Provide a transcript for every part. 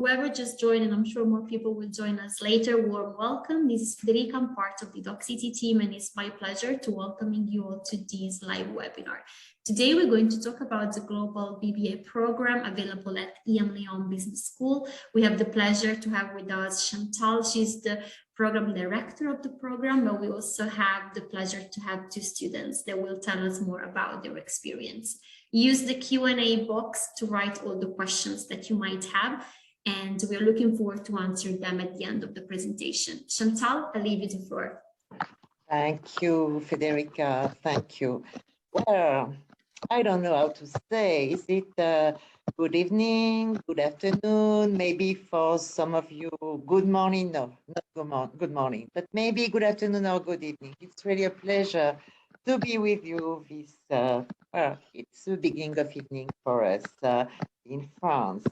whoever just joined, and I'm sure more people will join us later, warm welcome. This is Federica, I'm part of the Docsity team, and it's my pleasure to welcoming you all to this live webinar. Today, we're going to talk about the Global BBA program available at emlyon Business School. We have the pleasure to have with us Chantal. She's the program director of the program, but we also have the pleasure to have two students that will tell us more about their experience. Use the Q&A box to write all the questions that you might have, and we're looking forward to answer them at the end of the presentation. Chantal, I'll leave you the floor. Thank you, Federica. Thank you. Well, I don't know how to say. Is it good evening, good afternoon? Maybe for some of you, good morning. No, not good morning, but maybe good afternoon or good evening. It's really a pleasure to be with you this, well, it's the beginning of evening for us in France.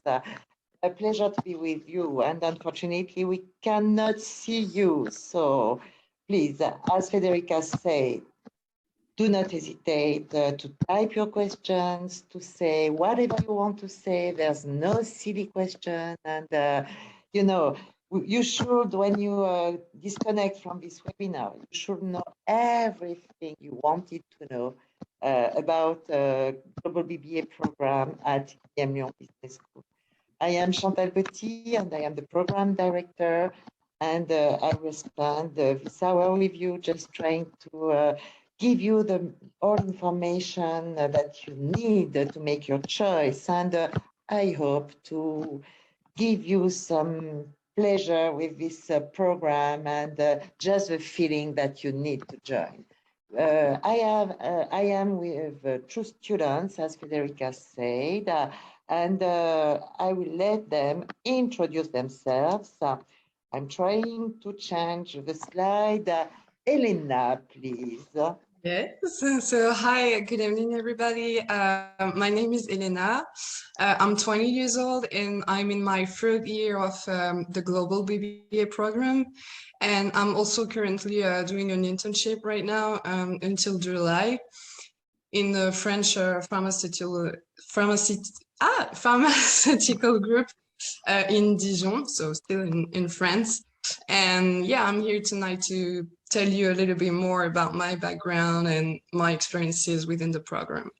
A pleasure to be with you, and unfortunately we cannot see you. So please, as Federica said, do not hesitate to type your questions, to say whatever you want to say. There's no silly question. And, you know, you should, when you disconnect from this webinar, you should know everything you wanted to know about Global BBA program at emlyon Business School. I am Chantal Petit, and I am the program director. And I will spend this hour with you just trying to give you all information that you need to make your choice. And I hope to give you some pleasure with this program and just the feeling that you need to join. I am with two students, as Federica said, and I will let them introduce themselves. I'm trying to change the slide. Elena, please. Yes, so hi, good evening, everybody. My name is Elena. I'm 20 years old and I'm in my third year of the Global BBA program. And I'm also currently doing an internship right now until July in the French pharmaceutical group in Dijon, so still in France. And yeah, I'm here tonight to tell you a little bit more about my background and my experiences within the program.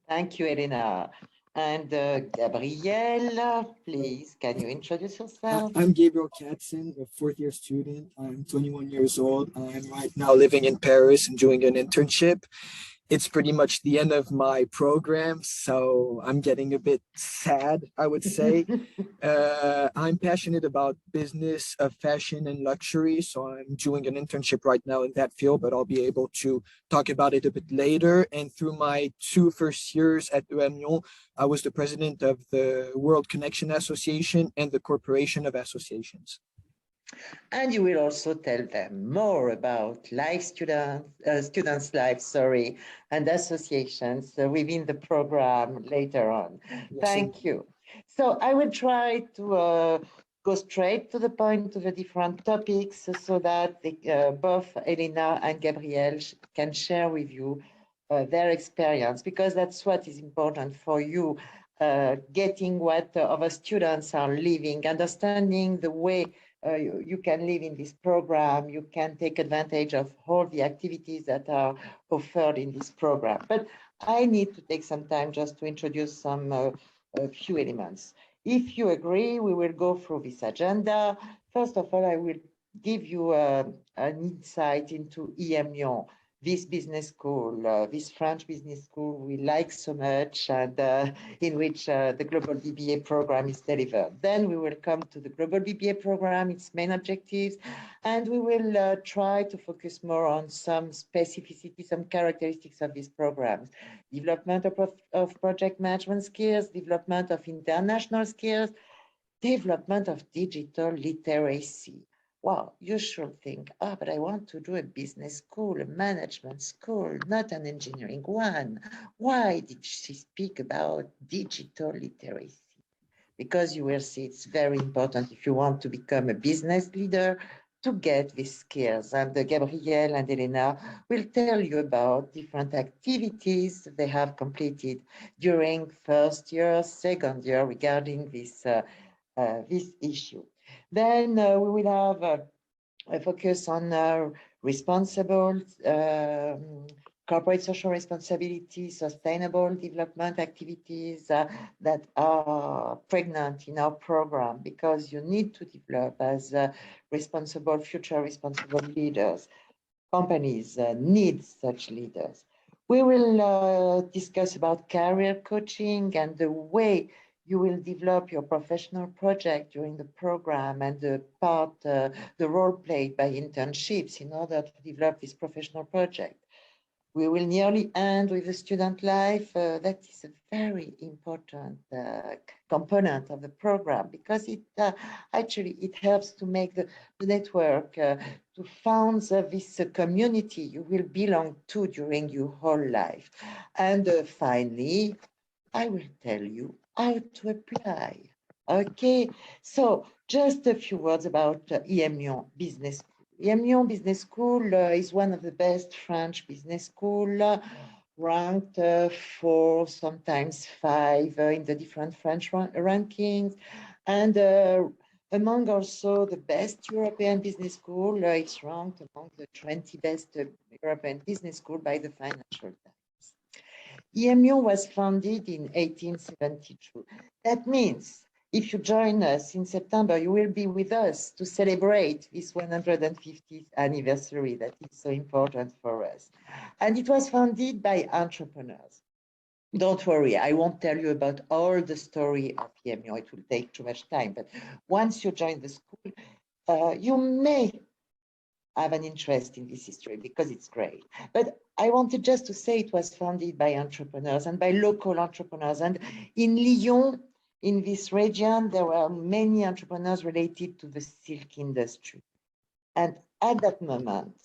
Thank you, Elena. And Gabriel, please, can you introduce yourself? I'm Gabriel Katzen, a fourth-year student. I'm 21 years old. I'm right now living in Paris and doing an internship. It's pretty much the end of my program, so I'm getting a bit sad, I would say. I'm passionate about business, fashion, and luxury, so I'm doing an internship right now in that field, but I'll be able to talk about it a bit later. And through my first years at emyon, I was the president of the World Connection Association and the Corporation of Associations. And you will also tell them more about students' lives, and associations within the program later on. Yes, thank you. So I will try to go straight to the point to the different topics so that both Elena and Gabriel can share with you their experience, because that's what is important for you, getting what our students are living, understanding the way you can live in this program, you can take advantage of all the activities that are offered in this program. But I need to take some time just to introduce some a few elements. If you agree, we will go through this agenda. First of all, I will give you an insight into emyon, this business school, this French business school we like so much, and in which the Global BBA program is delivered. Then we will come to the Global BBA program, its main objectives, and we will try to focus more on some specificity, some characteristics of these programs. Development of project management skills, development of international skills, development of digital literacy. Wow, you should think, oh, but I want to do a business school, a management school, not an engineering one. Why did she speak about digital literacy? Because you will see it's very important if you want to become a business leader to get these skills. And Gabriel and Elena will tell you about different activities they have completed during first year, second year regarding this this issue. Then we will have a focus on responsible corporate social responsibility, sustainable development activities that are pregnant in our program, because you need to develop as responsible, future responsible leaders. Companies need such leaders. We will discuss about career coaching and the way you will develop your professional project during the program, and the role played by internships in order to develop this professional project. We will nearly end with the student life. That is a very important component of the program, because it actually it helps to make the network, to found this community you will belong to during your whole life. And finally, I will tell you how to apply. Okay, so just a few words about emyon Business School. emyon Business School is one of the best French business schools, ranked 4, sometimes 5 in the different French rankings, and among also the best European business school. It's ranked among the 20 best European business school by the Financial Times. emyon was founded in 1872. That means if you join us in September, you will be with us to celebrate this 150th anniversary that is so important for us. And it was founded by entrepreneurs. Don't worry, I won't tell you about all the story of emyon. It will take too much time. But once you join the school, you may have an interest in this history, because it's great. But I wanted just to say it was founded by entrepreneurs and by local entrepreneurs. And in Lyon, in this region, there were many entrepreneurs related to the silk industry. And at that moment,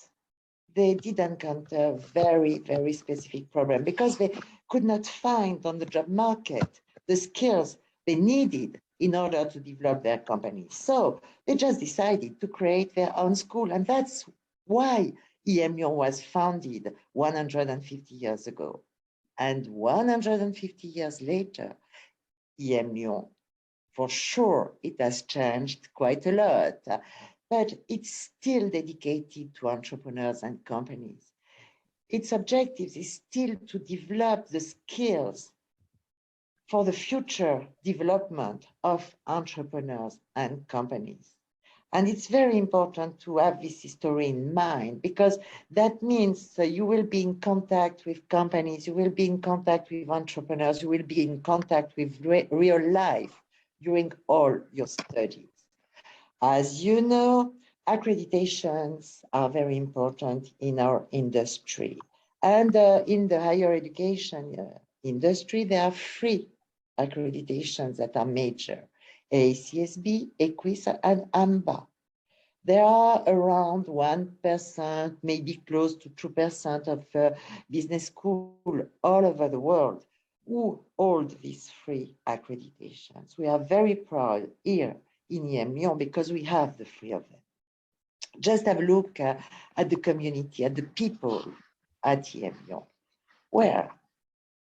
they did encounter very, very specific problem, because they could not find on the job market the skills they needed in order to develop their company. So they just decided to create their own school. And that's why emyon was founded 150 years ago. And 150 years later, emyon, for sure, it has changed quite a lot, but it's still dedicated to entrepreneurs and companies. Its objective is still to develop the skills for the future development of entrepreneurs and companies. And it's very important to have this history in mind, because that means you will be in contact with companies, you will be in contact with entrepreneurs, you will be in contact with real life during all your studies. As you know, accreditations are very important in our industry. And in the higher education industry, there are 3 accreditations that are major: ACSB, EQUIS, and AMBA. There are around 1%, maybe close to 2% of business schools all over the world who hold these 3 accreditations. We are very proud here in emyon because we have the 3 of them. Just have a look at the community, at the people at emyon, where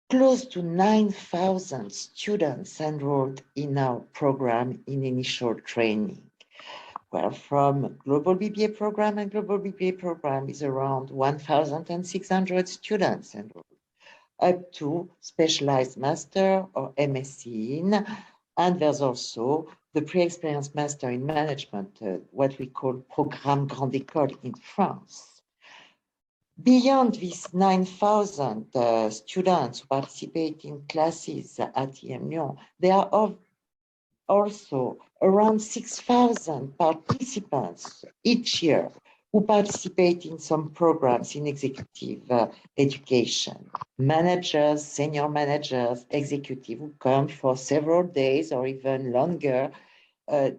close to 9,000 students enrolled in our program in initial training. Well, from Global BBA program, and Global BBA program is around 1,600 students enrolled, up to specialized master or MSc in, and there's also the pre-experienced master in management, what we call Programme Grande École in France. Beyond these 9,000 students who participate in classes at emyon, there are also around 6,000 participants each year who participate in some programs in executive education. Managers, senior managers, executive who come for several days or even longer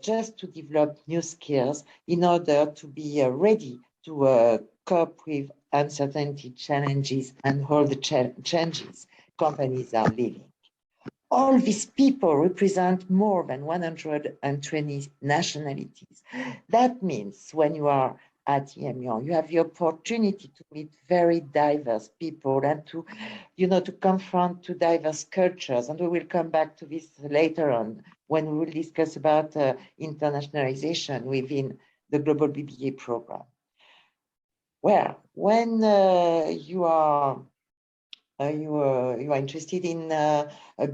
just to develop new skills in order to be ready to cope with uncertainty, challenges, and all the changes companies are living. All these people represent more than 120 nationalities. That means when you are at emyon, you have the opportunity to meet very diverse people and to, to confront two diverse cultures. And we will come back to this later on when we will discuss about internationalization within the Global BBA program. Well, when you are interested in a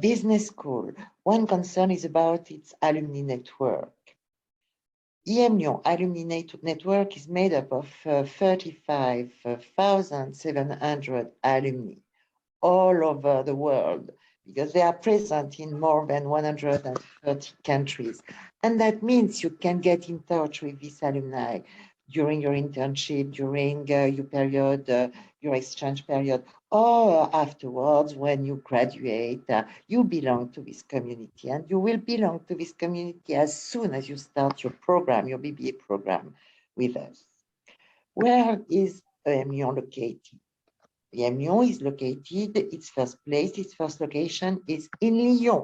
business school, one concern is about its alumni network. emyon Alumni Network is made up of 35,700 alumni all over the world, because they are present in more than 130 countries. And that means you can get in touch with these alumni during your internship, during your period, your exchange period, or afterwards when you graduate. You belong to this community, and you will belong to this community as soon as you start your program, your BBA program with us. Where is emyon located? The emyon is located, its first location is in Lyon.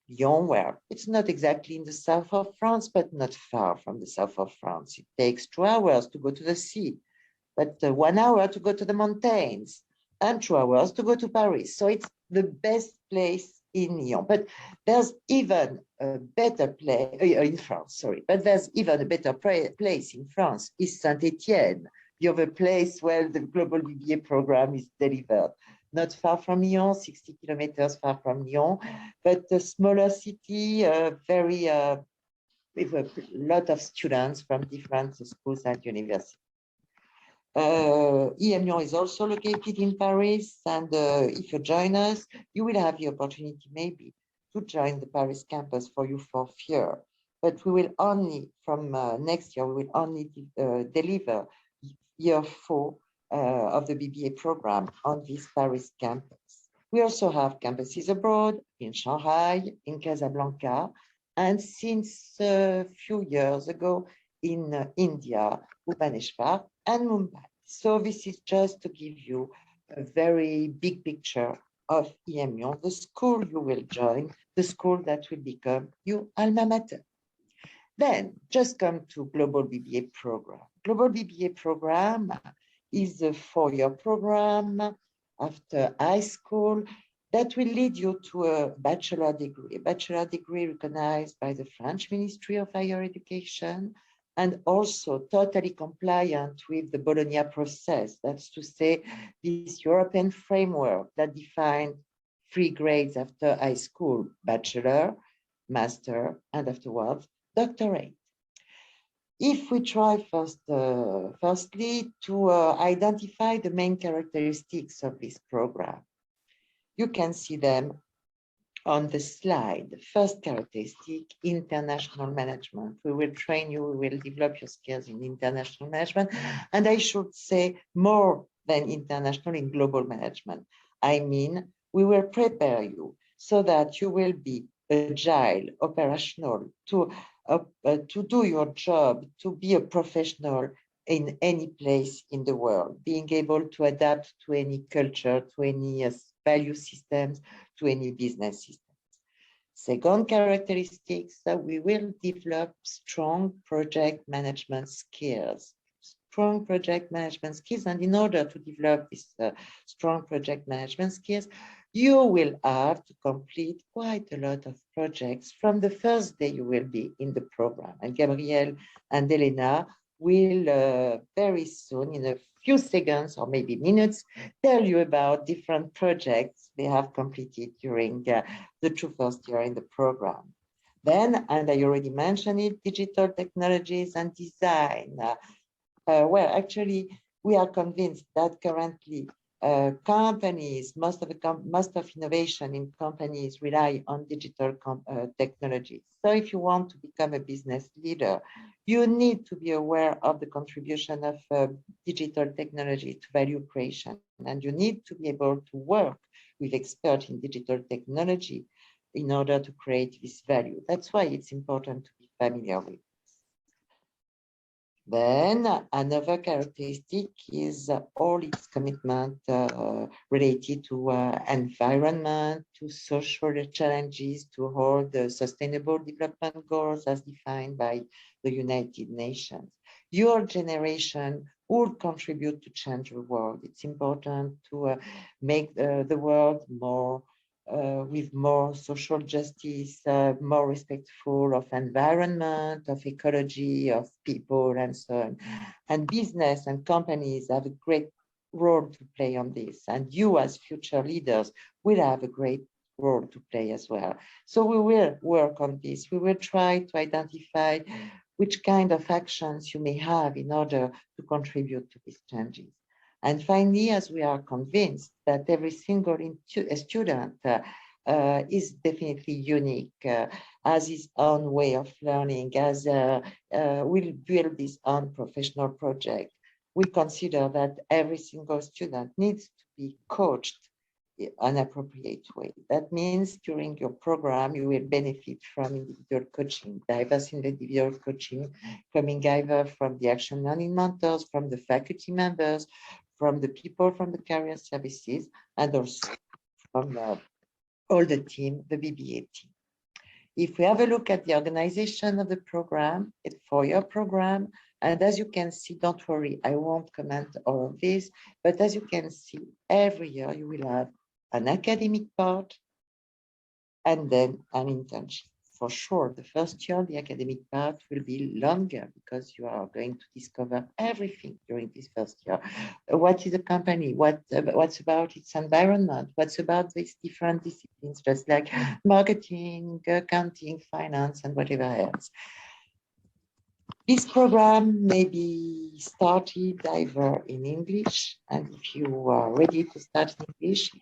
Lyon, where it's not exactly in the south of France, but not far from the south of France. It takes 2 hours to go to the sea, but 1 hour to go to the mountains, and 2 hours to go to Paris. So it's the best place in Lyon. But there's even a better place in France, sorry, but there's even a better place in France, is Saint-Étienne, the other place where the Global BBA program is delivered. Not far from Lyon, 60 kilometers far from Lyon, but a smaller city, with a lot of students from different schools and universities. emyon is also located in Paris, and if you join us, you will have the opportunity maybe to join the Paris campus for your 4th year. But we will only, from next year, we will only deliver year 4 of the BBA program on this Paris campus. We also have campuses abroad, in Shanghai, in Casablanca, and since a few years ago in India, Bhubaneswar and Mumbai. So this is just to give you a very big picture of emyon, the school you will join, the school that will become your alma mater. Then just come to Global BBA program. Global BBA program is a 4-year program after high school that will lead you to a bachelor degree recognized by the French Ministry of Higher Education, and also totally compliant with the Bologna process. That's to say, this European framework that defines 3 grades after high school: bachelor, master, and afterwards doctorate. If we try firstly to identify the main characteristics of this program, you can see them on the slide. The first characteristic, international management. We will train you, we will develop your skills in international management, and I should say more than international, in global management. I mean, we will prepare you so that you will be agile, operational, to do your job, to be a professional in any place in the world, being able to adapt to any culture, to any value systems, to any business systems. Second characteristics, that we will develop strong project management skills. And in order to develop these strong project management skills, you will have to complete quite a lot of projects from the first day you will be in the program. And Gabriel and Elena will very soon, in a few seconds or maybe minutes, tell you about different projects they have completed during the 2 first year in the program. Then, and I already mentioned it, digital technologies and design. Well, actually, we are convinced that currently companies, most of innovation in companies rely on digital technologies. So if you want to become a business leader, you need to be aware of the contribution of digital technology to value creation. And you need to be able to work with experts in digital technology in order to create this value. That's why it's important to be familiar with. Then another characteristic is all its commitment related to environment, to social challenges, to all the sustainable development goals as defined by the United Nations. Your generation would contribute to change the world. It's important to make the world more with more social justice, more respectful of environment, of ecology, of people, and so on. And business and companies have a great role to play on this. And you as future leaders will have a great role to play as well. So we will work on this. We will try to identify which kind of actions you may have in order to contribute to these changes. And finally, as we are convinced that every single student is definitely unique, has his own way of learning, will build his own professional project, we consider that every single student needs to be coached in an appropriate way. That means during your program, you will benefit from individual coaching, diverse individual coaching, coming either from the action learning mentors, from the faculty members, from the people from the career services, and also from all the team, the BBA team. If we have a look at the organization of the program, it's a 4-year program. And as you can see, don't worry, I won't comment all of this, but as you can see, every year you will have an academic part and then an internship. For sure, the first year, the academic part will be longer because you are going to discover everything during this first year. What is a company? What's about its environment? What's about these different disciplines, just like marketing, accounting, finance, and whatever else. This program may be started either in English, and if you are ready to start in English, if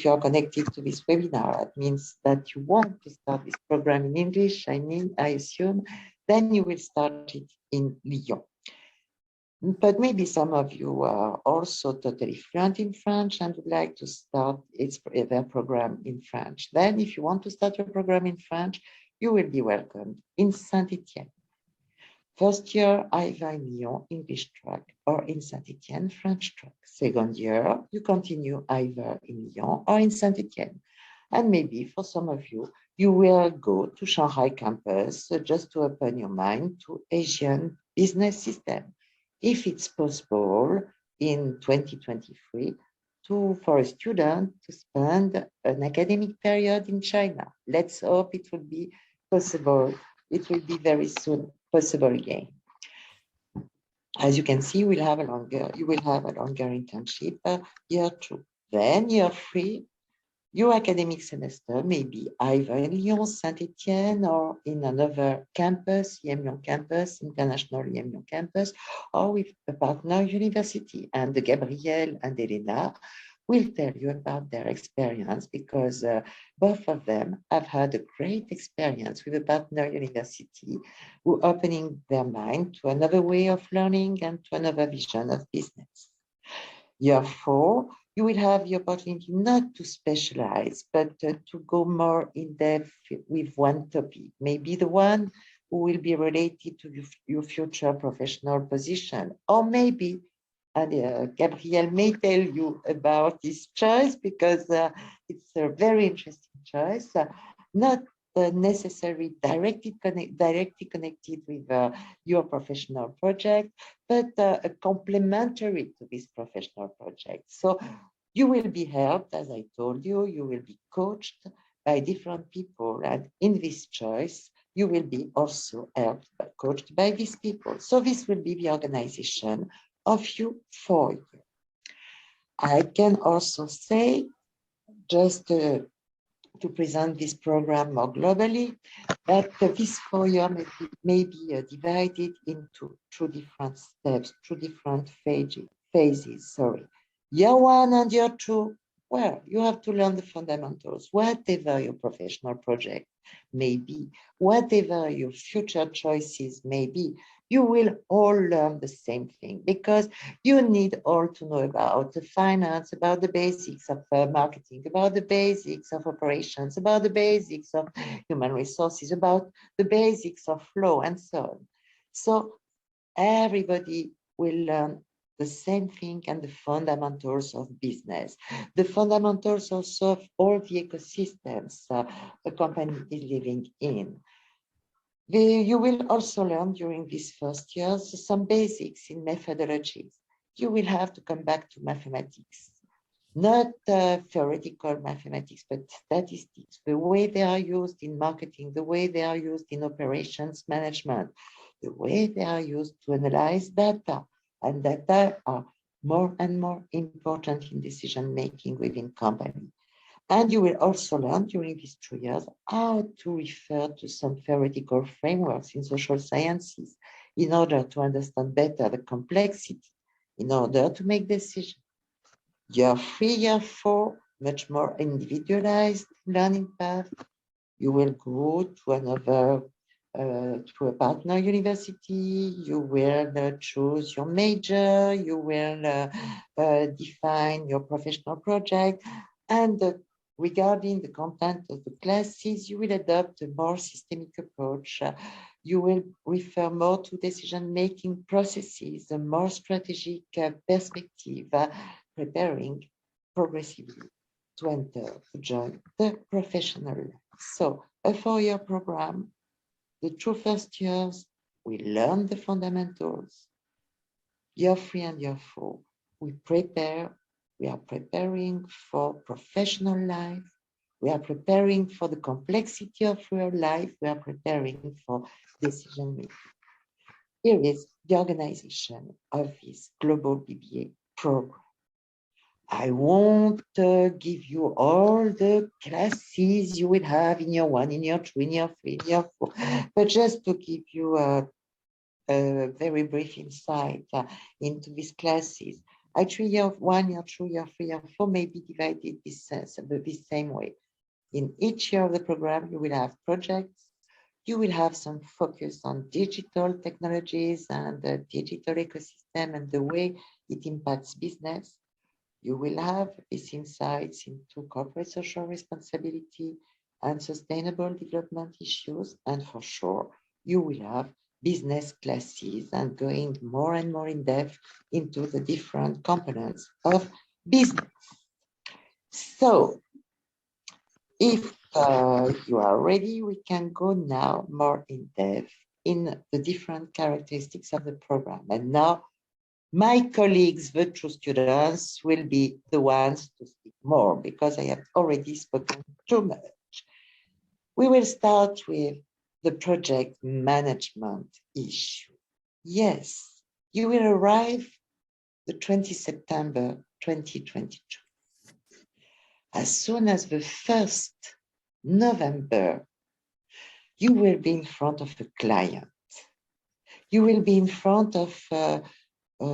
you are connected to this webinar, it means that you want to start this program in English, I assume, then you will start it in Lyon. But maybe some of you are also totally fluent in French and would like to start their program in French. Then if you want to start your program in French, you will be welcomed in Saint-Étienne. First year, either in Lyon, English track, or in Saint-Étienne, French track. Second year, you continue either in Lyon or in Saint-Étienne. And maybe for some of you, you will go to Shanghai campus just to open your mind to Asian business system. If it's possible in 2023 for a student to spend an academic period in China. Let's hope it will be possible. It will be very soon possible again. As you can see, you will have a longer internship year 2. Then year 3, your academic semester may be either in Lyon, Saint-Étienne, or in another campus, emyon campus, international emyon campus, or with a partner university. And Gabriel and Elena will tell you about their experience because both of them have had a great experience with a partner university who opening their mind to another way of learning and to another vision of business. Year 4, you will have the opportunity not to specialize, but to go more in depth with one topic, maybe the one who will be related to your future professional position, or maybe Gabriel may tell you about this choice because it's a very interesting choice, not necessarily directly connected with your professional project, but complementary to this professional project. So you will be helped, as I told you, you will be coached by different people, and in this choice, you will be also helped, coached by these people. So this will be the organization of you 4 years. I can also say, just to present this program more globally, that this 4 years may be divided into 2 different steps, 2 different phases. Year 1 and year 2, well, you have to learn the fundamentals, whatever your professional project may be, whatever your future choices may be, you will all learn the same thing because you need all to know about the finance, about the basics of marketing, about the basics of operations, about the basics of human resources, about the basics of law, and so on. So everybody will learn the same thing and the fundamentals of business, the fundamentals also of all the ecosystems a company is living in. You will also learn during these first years some basics in methodologies. You will have to come back to mathematics. not theoretical mathematics, but statistics, the way they are used in marketing, the way they are used in operations management, the way they are used to analyze data. And data are more and more important in decision making within company. And you will also learn during these 2 years how to refer to some theoretical frameworks in social sciences in order to understand better the complexity, in order to make decisions. Year 3, year 4, much more individualized learning path. You will go to another, to a partner university. You will choose your major. You will define your professional project. And regarding the content of the classes, you will adopt a more systemic approach. You will refer more to decision-making processes, a more strategic perspective, preparing progressively to enter, to join the professional life. So a 4-year program, the 2 first years, we learn the fundamentals. Year 3 and year 4, we are preparing for professional life. We are preparing for the complexity of real life. We are preparing for decision making. Here is the organization of this Global BBA program. I won't give you all the classes you will have in year 1, in year 2, in year 3, in year 4, but just to give you a very brief insight into these classes. Actually, year 1, year 2, year 3, year 4 may be divided this same way. In each year of the program, you will have projects. You will have some focus on digital technologies and the digital ecosystem and the way it impacts business. You will have these insights into corporate social responsibility and sustainable development issues. And for sure, you will have business classes and going more and more in depth into the different components of business. So if you are ready, we can go now more in depth in the different characteristics of the program. And now my colleagues, the true students, will be the ones to speak more because I have already spoken too much. We will start with the project management issue. Yes, you will arrive the 20th September 2022. As soon as the 1st November, you will be in front of a client. You will be in front of a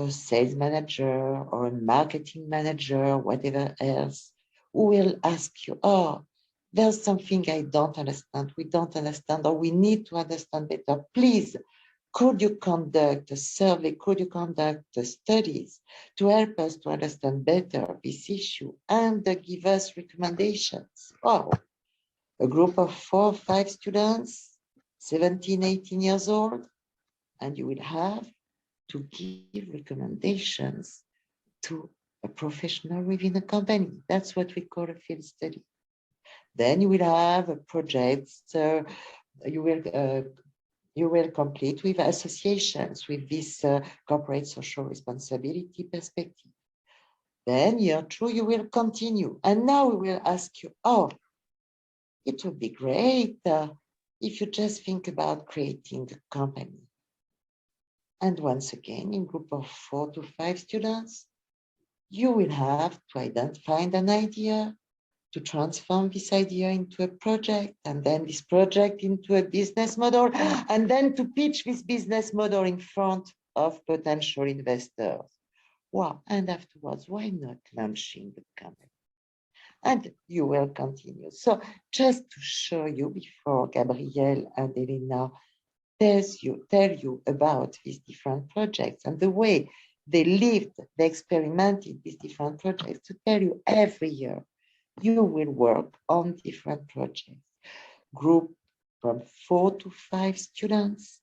sales manager or a marketing manager, whatever else, who will ask you, oh, there's something I don't understand, we don't understand, or we need to understand better. Please, could you conduct a survey? Could you conduct studies to help us to understand better this issue and give us recommendations? Oh, a group of 4 or 5 students, 17, 18 years old, and you will have to give recommendations to a professional within a company. That's what we call a field study. Then you will have a project, so you will complete with associations with this corporate social responsibility perspective. Then year 2, you will continue. And now we will ask you, oh, it would be great if you just think about creating a company. And once again, in group of 4 to 5 students, you will have to identify an idea, to transform this idea into a project, and then this project into a business model, and then to pitch this business model in front of potential investors. Wow, and afterwards, why not launching the company? And you will continue. So just to show you before Gabriel and Elena tell you about these different projects and the way they lived, they experimented these different projects, to tell you every year you will work on different projects. Group from 4 to 5 students,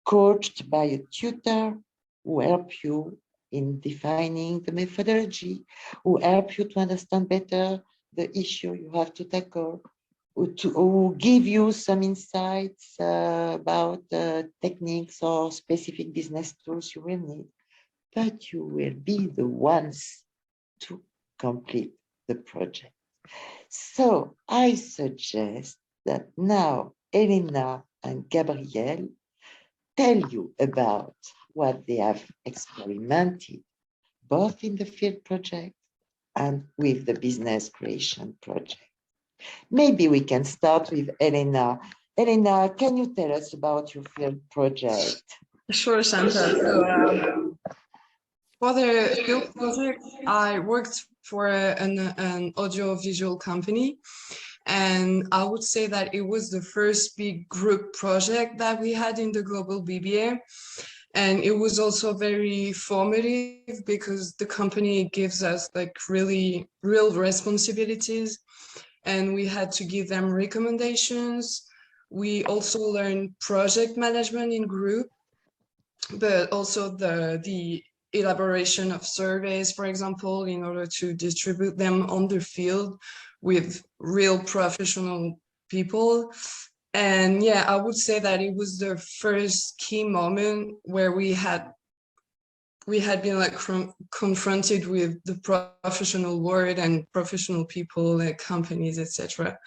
coached by a tutor who help you in defining the methodology, who help you to understand better the issue you have to tackle, who give you some insights about techniques or specific business tools you will need. But you will be the ones to complete the project. So I suggest that now Elena and Gabriel tell you about what they have experimented, both in the field project and with the business creation project. Maybe we can start with Elena. Elena, can you tell us about your field project? Sure, Shanta. So, for the field project, I worked for an audiovisual company, and I would say that it was the first big group project that we had in the Global BBA. And it was also very formative because the company gives us like really real responsibilities, and we had to give them recommendations. We also learned project management in group, but also the elaboration of surveys, for example, in order to distribute them on the field with real professional people. And yeah, I would say that it was the first key moment where we had been like confronted with the professional world and professional people, like companies, etc.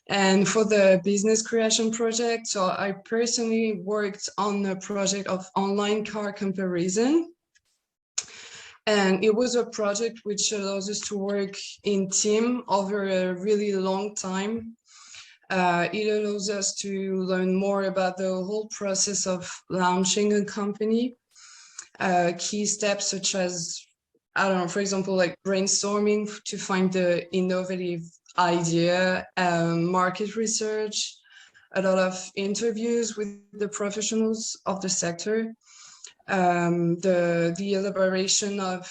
And for the business creation project, so I personally worked on a project of online car comparison. And it was a project which allows us to work in team over a really long time. It allows us to learn more about the whole process of launching a company. Key steps such as, I don't know, for example, like brainstorming to find the innovative idea, market research, a lot of interviews with the professionals of the sector, the elaboration of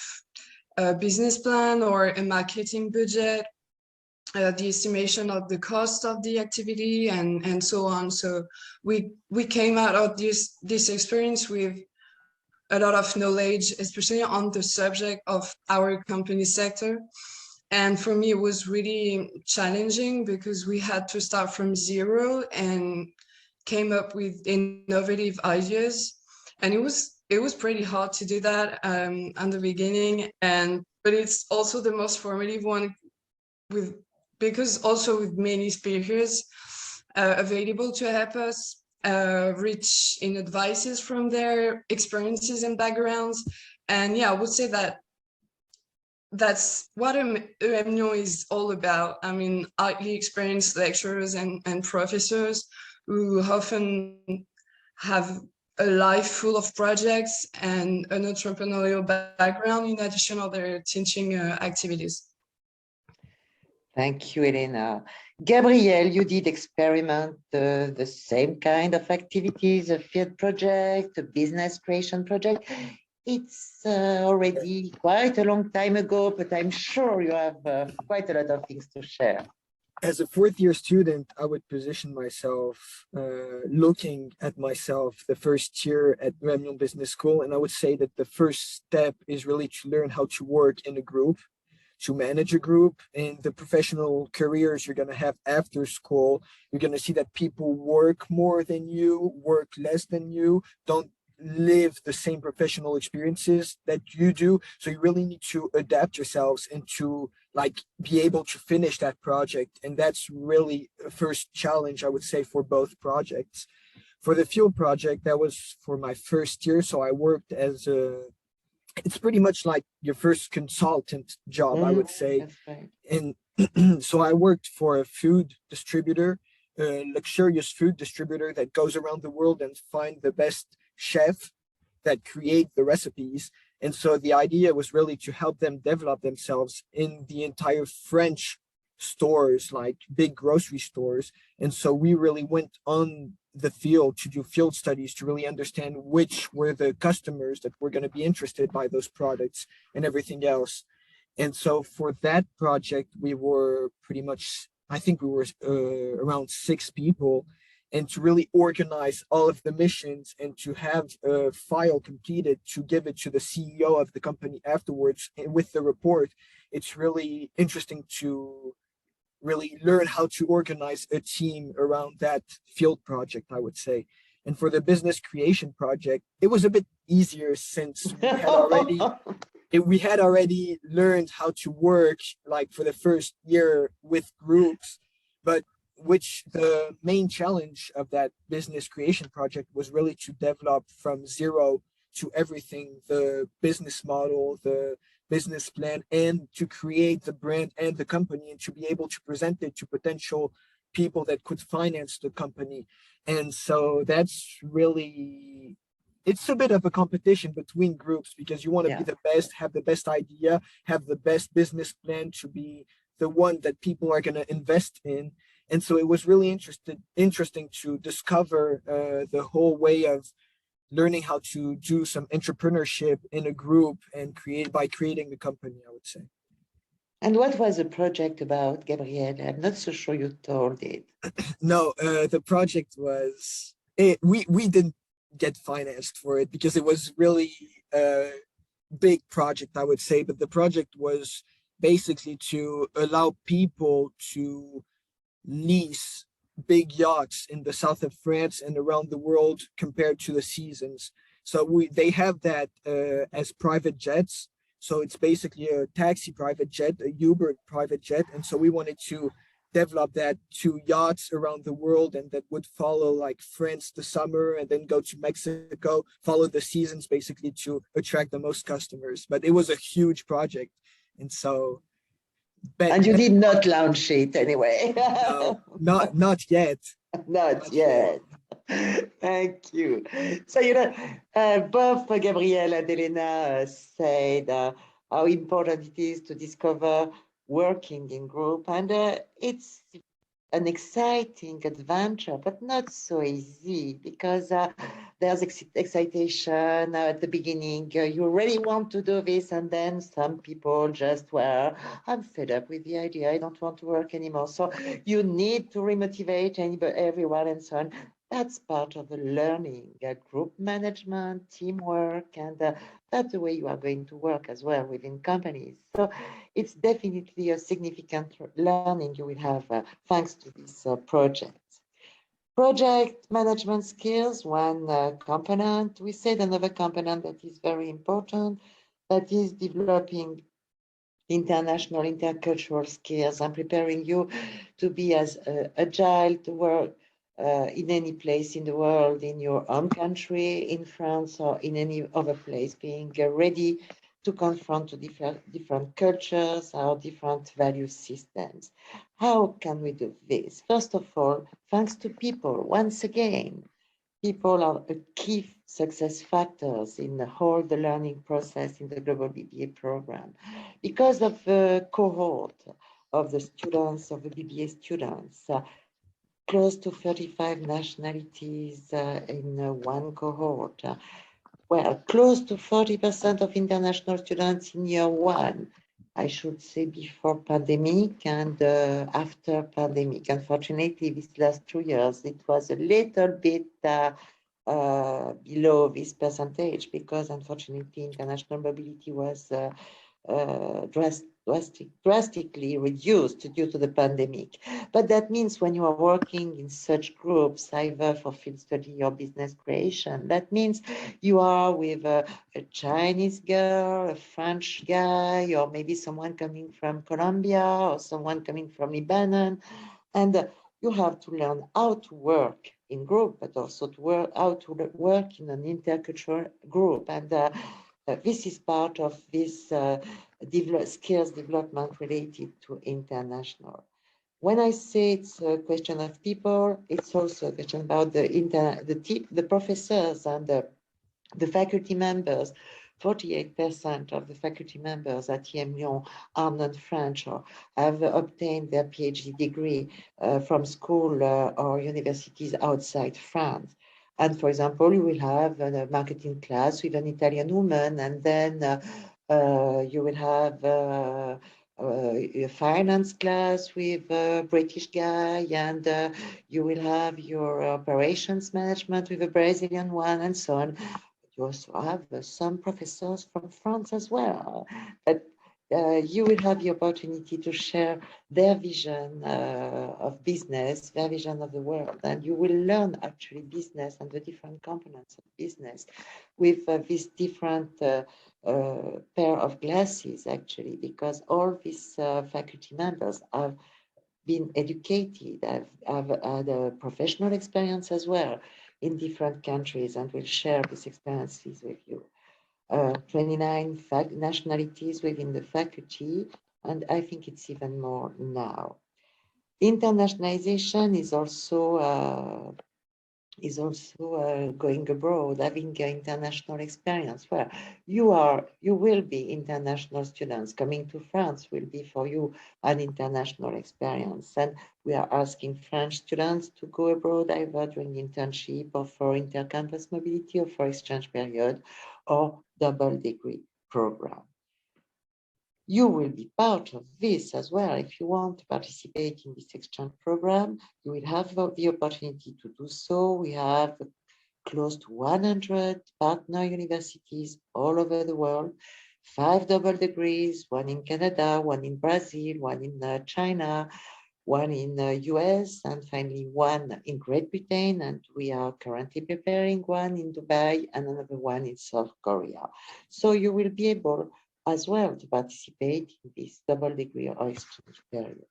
a business plan or a marketing budget, the estimation of the cost of the activity, and so on. So we came out of this experience with a lot of knowledge, especially on the subject of our company sector. And for me, it was really challenging because we had to start from zero and came up with innovative ideas. And it was pretty hard to do that at the beginning. But it's also the most formative one because also with many speakers available to help us rich in advices from their experiences and backgrounds. And yeah, I would say that that's what emyon is all about. I mean, highly experienced lecturers and professors who often have a life full of projects and an entrepreneurial background in addition to their teaching activities. Thank you, Elena. Gabriel, you did experiment the same kind of activities, a field project, a business creation project. It's already quite a long time ago, but I'm sure you have quite a lot of things to share. As a fourth-year student, I would position myself looking at myself the first year at emyon Business School, and I would say that the first step is really to learn how to work in a group, to manage a group. In the professional careers you're going to have after school, you're going to see that people work more than you, work less than you, don't live the same professional experiences that you do. So you really need to adapt yourselves and to like be able to finish that project. And that's really a first challenge, I would say, for both projects. For the field project, that was for my first year. So I worked as it's pretty much like your first consultant job, I would say. That's right. And so I worked for a food distributor, a luxurious food distributor that goes around the world and find the best chef that create the recipes. And so the idea was really to help them develop themselves in the entire French stores, like big grocery stores. And so we really went on the field to do field studies to really understand which were the customers that were going to be interested by those products and everything else. And so for that project, we were pretty much, I think we were around 6 people. And to really organize all of the missions and to have a file completed to give it to the CEO of the company afterwards and with the report, it's really interesting to really learn how to organize a team around that field project, I would say. And for the business creation project, it was a bit easier since we had already we had already learned how to work like for the first year with groups, but which the main challenge of that business creation project was really to develop from zero to everything, the business model, the business plan, and to create the brand and the company, and to be able to present it to potential people that could finance the company. And so that's really, it's a bit of a competition between groups because you want to be the best, have the best idea, have the best business plan to be the one that people are going to invest in. And so it was really interesting to discover the whole way of learning how to do some entrepreneurship in a group and creating the company, I would say. And what was the project about, Gabriel? I'm not so sure you told it. No, the project was, we didn't get financed for it because it was really a big project, I would say. But the project was basically to allow people to lease big yachts in the south of France and around the world compared to the seasons. So they have that as private jets. So it's basically a taxi private jet, a Uber private jet. And so we wanted to develop that to yachts around the world, and that would follow like France the summer and then go to Mexico, follow the seasons basically to attract the most customers. But it was a huge project. And so and you did not launch it anyway. No, not yet. Not yet. Thank you. So, both Gabriel and Elena said how important it is to discover working in group. And it's an exciting adventure, but not so easy because there's excitation at the beginning. You really want to do this, and then some people just, well, I'm fed up with the idea. I don't want to work anymore. So you need to remotivate everyone and so on. That's part of the learning, group management, teamwork, and that's the way you are going to work as well within companies. So it's definitely a significant learning you will have thanks to this project. Project management skills, one component. We said another component that is very important, that is developing international, intercultural skills and preparing you to be as agile to work in any place in the world, in your own country, in France, or in any other place, being ready to confront different cultures or different value systems. How can we do this? First of all, thanks to people. Once again, people are a key success factors in the whole the learning process in the Global BBA program. Because of the cohort of the students, of the BBA students, close to 35 nationalities in one cohort. Well, close to 40% of international students in year one, I should say before pandemic and after pandemic. Unfortunately, these last 2 years, it was a little bit below this percentage because unfortunately international mobility was drastically reduced due to the pandemic. But that means when you are working in such groups, either for field study or business creation, that means you are with a Chinese girl, a French guy, or maybe someone coming from Colombia or someone coming from Lebanon. And you have to learn how to work in group, but also how to work in an intercultural group. And this is part of this skills development related to international. When I say it's a question of people, it's also a question about the professors and the faculty members. 48% of the faculty members at emlyon are non-French or have obtained their PhD degree from school or universities outside France. And for example, you will have a marketing class with an Italian woman, and then you will have a finance class with a British guy, and you will have your operations management with a Brazilian one, and so on. You also have some professors from France as well. But you will have the opportunity to share their vision of business, their vision of the world, and you will learn actually business and the different components of business with these different pair of glasses, actually, because all these faculty members have been educated, have had a professional experience as well in different countries, and will share these experiences with you. 29 nationalities within the faculty, and I think it's even more now. Internationalization is also going abroad, having an international experience where you will be international students. Coming to France will be for you an international experience. And we are asking French students to go abroad either during internship or for intercampus mobility or for exchange period or double degree program. You will be part of this as well. If you want to participate in this exchange program, you will have the opportunity to do so. We have close to 100 partner universities all over the world, 5 double degrees, one in Canada, one in Brazil, one in China, one in the US, and finally one in Great Britain. And we are currently preparing one in Dubai and another one in South Korea. So you will be able as well to participate in this double degree or exchange period.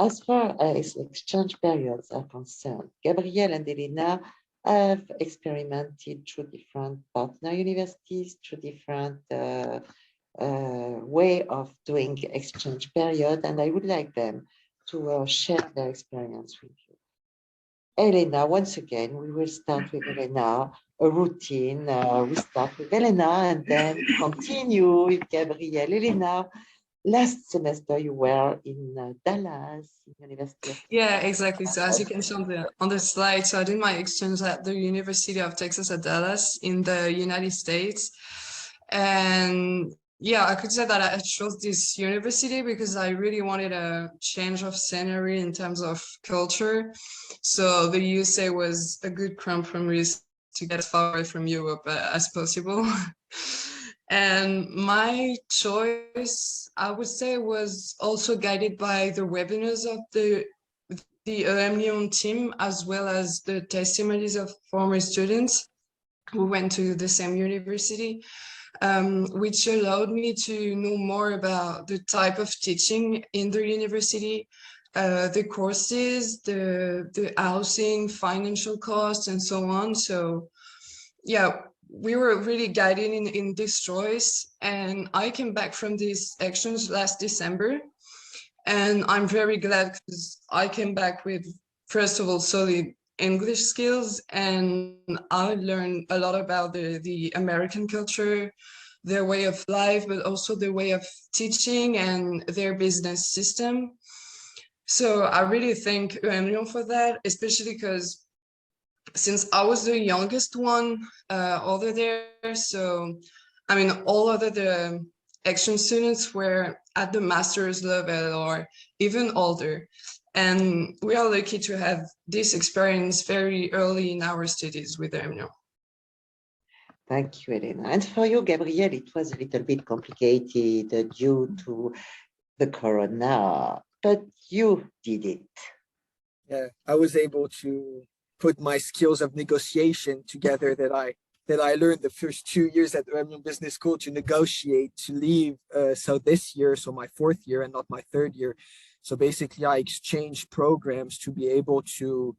As far as exchange periods are concerned, Gabriel and Elena have experimented through different partner universities, through different way of doing exchange period, and I would like them to share their experience with you. Elena, once again, we will start with Elena, a routine. We start with Elena and then continue with Gabriel. Elena, last semester you were in Dallas, University of Texas. Yeah, exactly. So as you can see on the slide, so I did my exchange at the University of Texas at Dallas in the United States. And yeah, I could say that I chose this university because I really wanted a change of scenery in terms of culture. So the USA was a good compromise to get as far away from Europe as possible. And my choice, I would say, was also guided by the webinars of the emyon team, as well as the testimonies of former students who went to the same university. Which allowed me to know more about the type of teaching in the university, the courses, the housing, financial costs, and so on. So yeah, we were really guided in this choice. And I came back from these actions last December. And I'm very glad because I came back with, first of all, solid English skills, and I learned a lot about the American culture, their way of life, but also their way of teaching and their business system. So I really thank emyon for that, especially because since I was the youngest one over there, so I mean, all other the exchange students were at the master's level or even older. And we are lucky to have this experience very early in our studies with emyon. Thank you, Elena. And for you, Gabriel, it was a little bit complicated due to the corona, but you did it. Yeah, I was able to put my skills of negotiation together that I learned the first 2 years at the Emlyon Business School to negotiate to leave. So this year, so my 4th year and not my 3rd year. So basically, I exchanged programs to be able to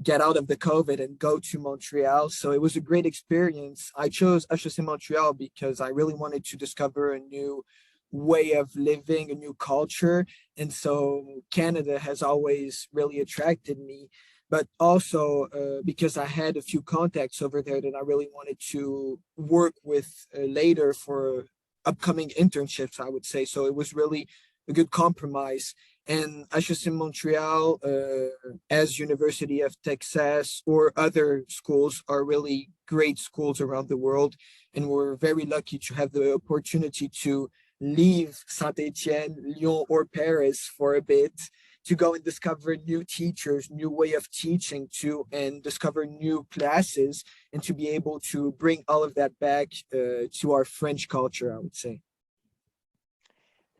get out of the COVID and go to Montreal. So it was a great experience. I chose HEC Montreal because I really wanted to discover a new way of living, a new culture. And so Canada has always really attracted me, but also because I had a few contacts over there that I really wanted to work with later for upcoming internships, I would say. So it was really a good compromise. And HEC Montreal, as University of Texas or other schools, are really great schools around the world. And we're very lucky to have the opportunity to leave Saint-Etienne, Lyon, or Paris for a bit to go and discover new teachers, new way of teaching and discover new classes, and to be able to bring all of that back to our French culture, I would say.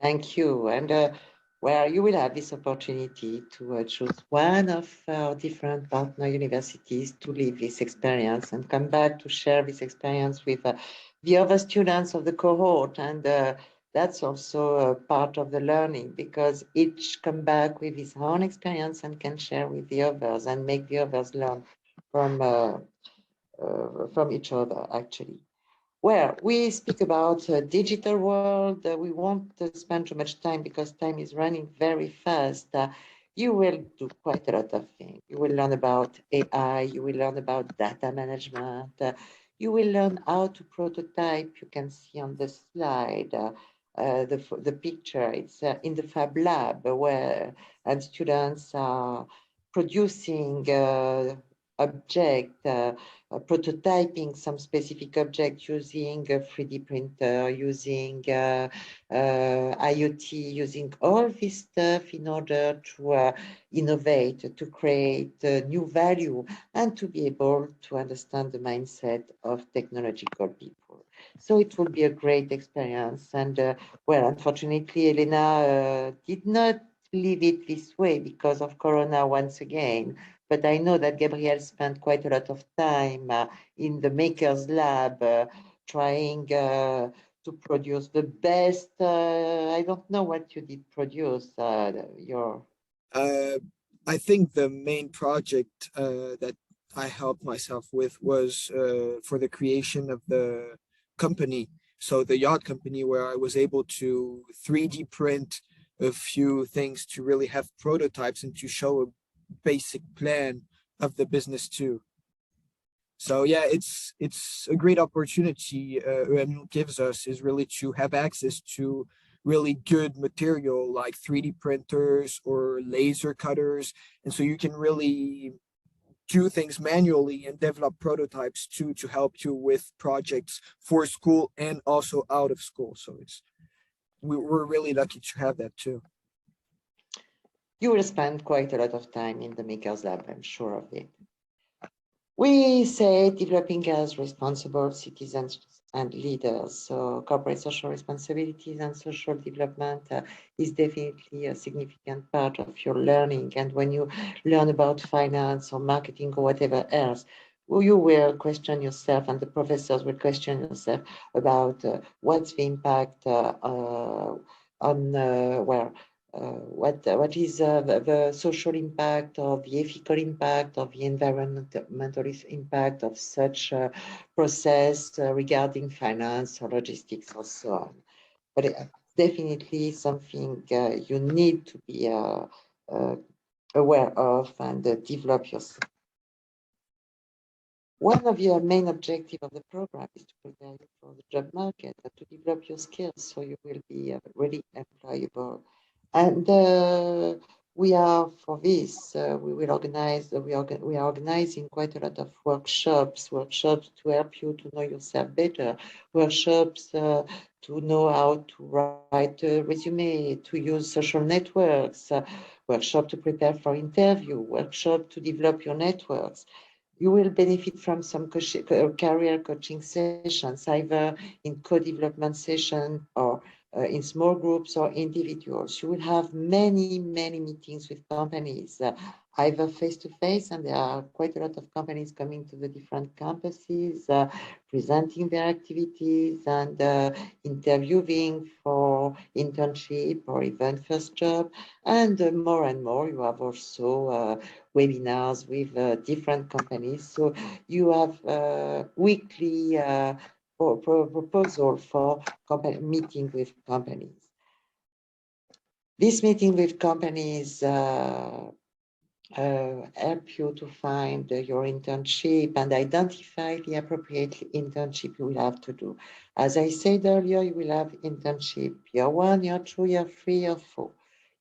Thank you. And where you will have this opportunity to choose one of our different partner universities to live this experience and come back to share this experience with the other students of the cohort. And that's also a part of the learning, because each come back with his own experience and can share with the others and make the others learn from each other, actually. Well, we speak about digital world. We won't spend too much time because time is running very fast. You will do quite a lot of things. You will learn about AI. You will learn about data management. You will learn how to prototype. You can see on the slide the picture. It's in the Fab Lab where and students are producing object. Prototyping some specific object using a 3D printer, using IoT, using all this stuff in order to innovate, to create new value, and to be able to understand the mindset of technological people. So it will be a great experience. And well, unfortunately, Elena did not leave it this way because of Corona once again. But I know that Gabriel spent quite a lot of time in the Maker's Lab trying to produce the best. I don't know what you did produce. Uh, I think the main project that I helped myself with was for the creation of the company. So the yacht company, where I was able to 3D print a few things to really have prototypes and to show a basic plan of the business too. So yeah, it's a great opportunity EMU gives us, is really to have access to really good material like 3D printers or laser cutters. And so you can really do things manually and develop prototypes too to help you with projects for school and also out of school. So we're really lucky to have that too. You will spend quite a lot of time in the Maker's Lab, I'm sure of it. We say developing as responsible citizens and leaders. So corporate social responsibilities and social development is definitely a significant part of your learning. And when you learn about finance or marketing or whatever else, you will question yourself, and the professors will question yourself about what's the impact on what is the social impact, or the ethical impact, of the environmental impact of such a process regarding finance or logistics or so on. But definitely something you need to be aware of and develop yourself. One of your main objectives of the program is to prepare you for the job market and to develop your skills so you will be really employable. And we are, for this, we will organize, we are organizing quite a lot of workshops to help you to know yourself better, workshops to know how to write a resume, to use social networks, workshop to prepare for interview, workshop to develop your networks. You will benefit from some career coaching sessions, either in co-development session or in small groups or individuals. You will have many meetings with companies, either face-to-face, and there are quite a lot of companies coming to the different campuses, presenting their activities and interviewing for internship or even first job. And more and more, you have also webinars with different companies. So you have weekly proposal for meeting with companies. This meeting with companies help you to find your internship and identify the appropriate internship you will have to do. As I said earlier, you will have internship year 1, year 2, year 3, year 4.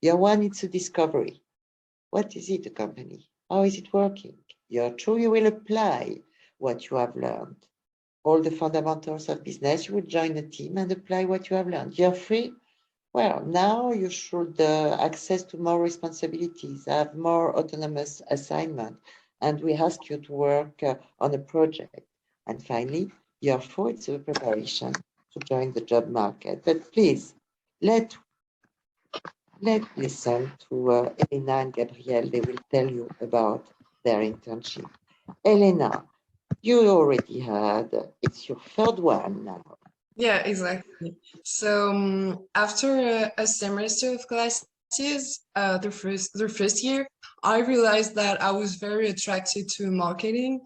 Year 1, it's a discovery. What is it, a company? How is it working? Year 2, you will apply what you have learned. All the fundamentals of business, you will join a team and apply what you have learned. Year 3, well, now you should access to more responsibilities, have more autonomous assignment, and we ask you to work on a project. And finally, year 4, it's a preparation to join the job market. But please, let Let's listen to Elena and Gabriel. They will tell you about their internship. Elena, you already had, it's your third one now. Yeah, exactly. So after a semester of classes, the first year, I realized that I was very attracted to marketing.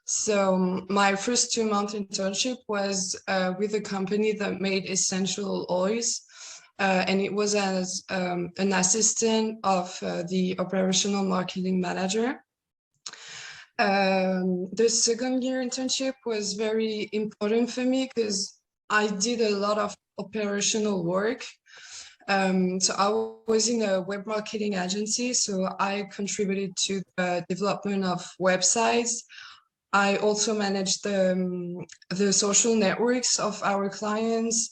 So my first 2 month internship was with a company that made essential oils, and it was as an assistant of the operational marketing manager. The second year internship was very important for me because I did a lot of operational work. So I was in a web marketing agency, so I contributed to the development of websites. I also managed the social networks of our clients.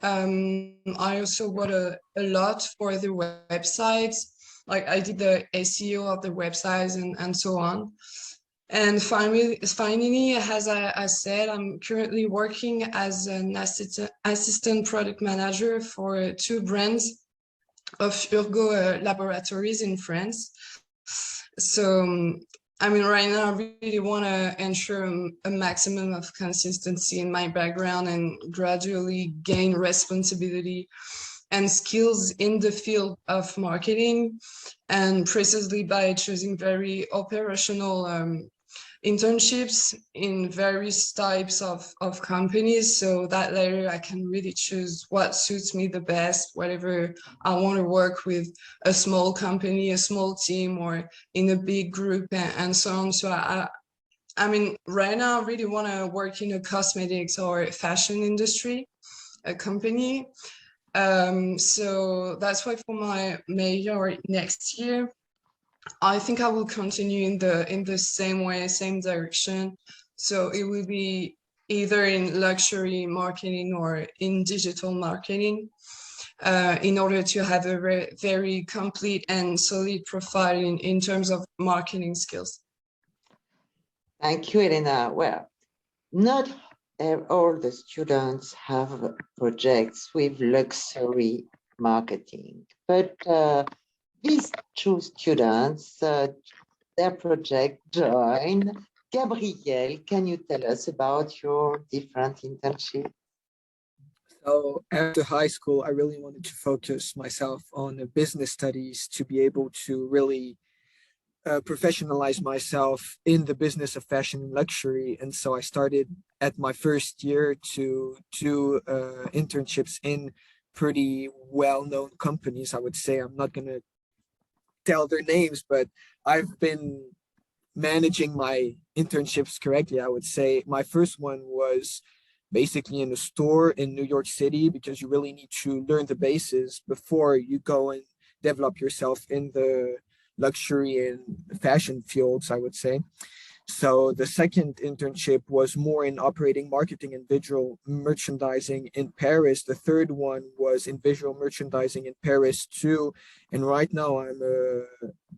I also wrote a lot for the websites. Like I did the SEO of the websites and so on. And finally, as I said, I'm currently working as an assistant product manager for two brands of Urgo laboratories in France. So, I mean, right now, I really want to ensure a maximum of consistency in my background and gradually gain responsibility and skills in the field of marketing, and precisely by choosing very operational internships in various types of companies, so that later I can really choose what suits me the best, whatever I want to work with, a small company, a small team, or in a big group, and so on. So I mean, right now I really want to work in a cosmetics or fashion industry, a company. So that's why for my major next year, I think I will continue in the same way, same direction. So it will be either in luxury marketing or in digital marketing, in order to have a very complete and solid profile in terms of marketing skills. Thank you, Elena. Well, not all the students have projects with luxury marketing, but these two students, their project join. Gabriel, can you tell us about your different internships? So after high school, I really wanted to focus myself on the business studies to be able to really professionalize myself in the business of fashion and luxury. And so I started at my first year to do internships in pretty well-known companies. I would say I'm not going to tell their names, but I've been managing my internships correctly. I would say my first one was basically in a store in New York City, because you really need to learn the bases before you go and develop yourself in the luxury and fashion fields, I would say. So the second internship was more in operating marketing and visual merchandising in Paris. The third one was in visual merchandising in Paris too. And right now I'm a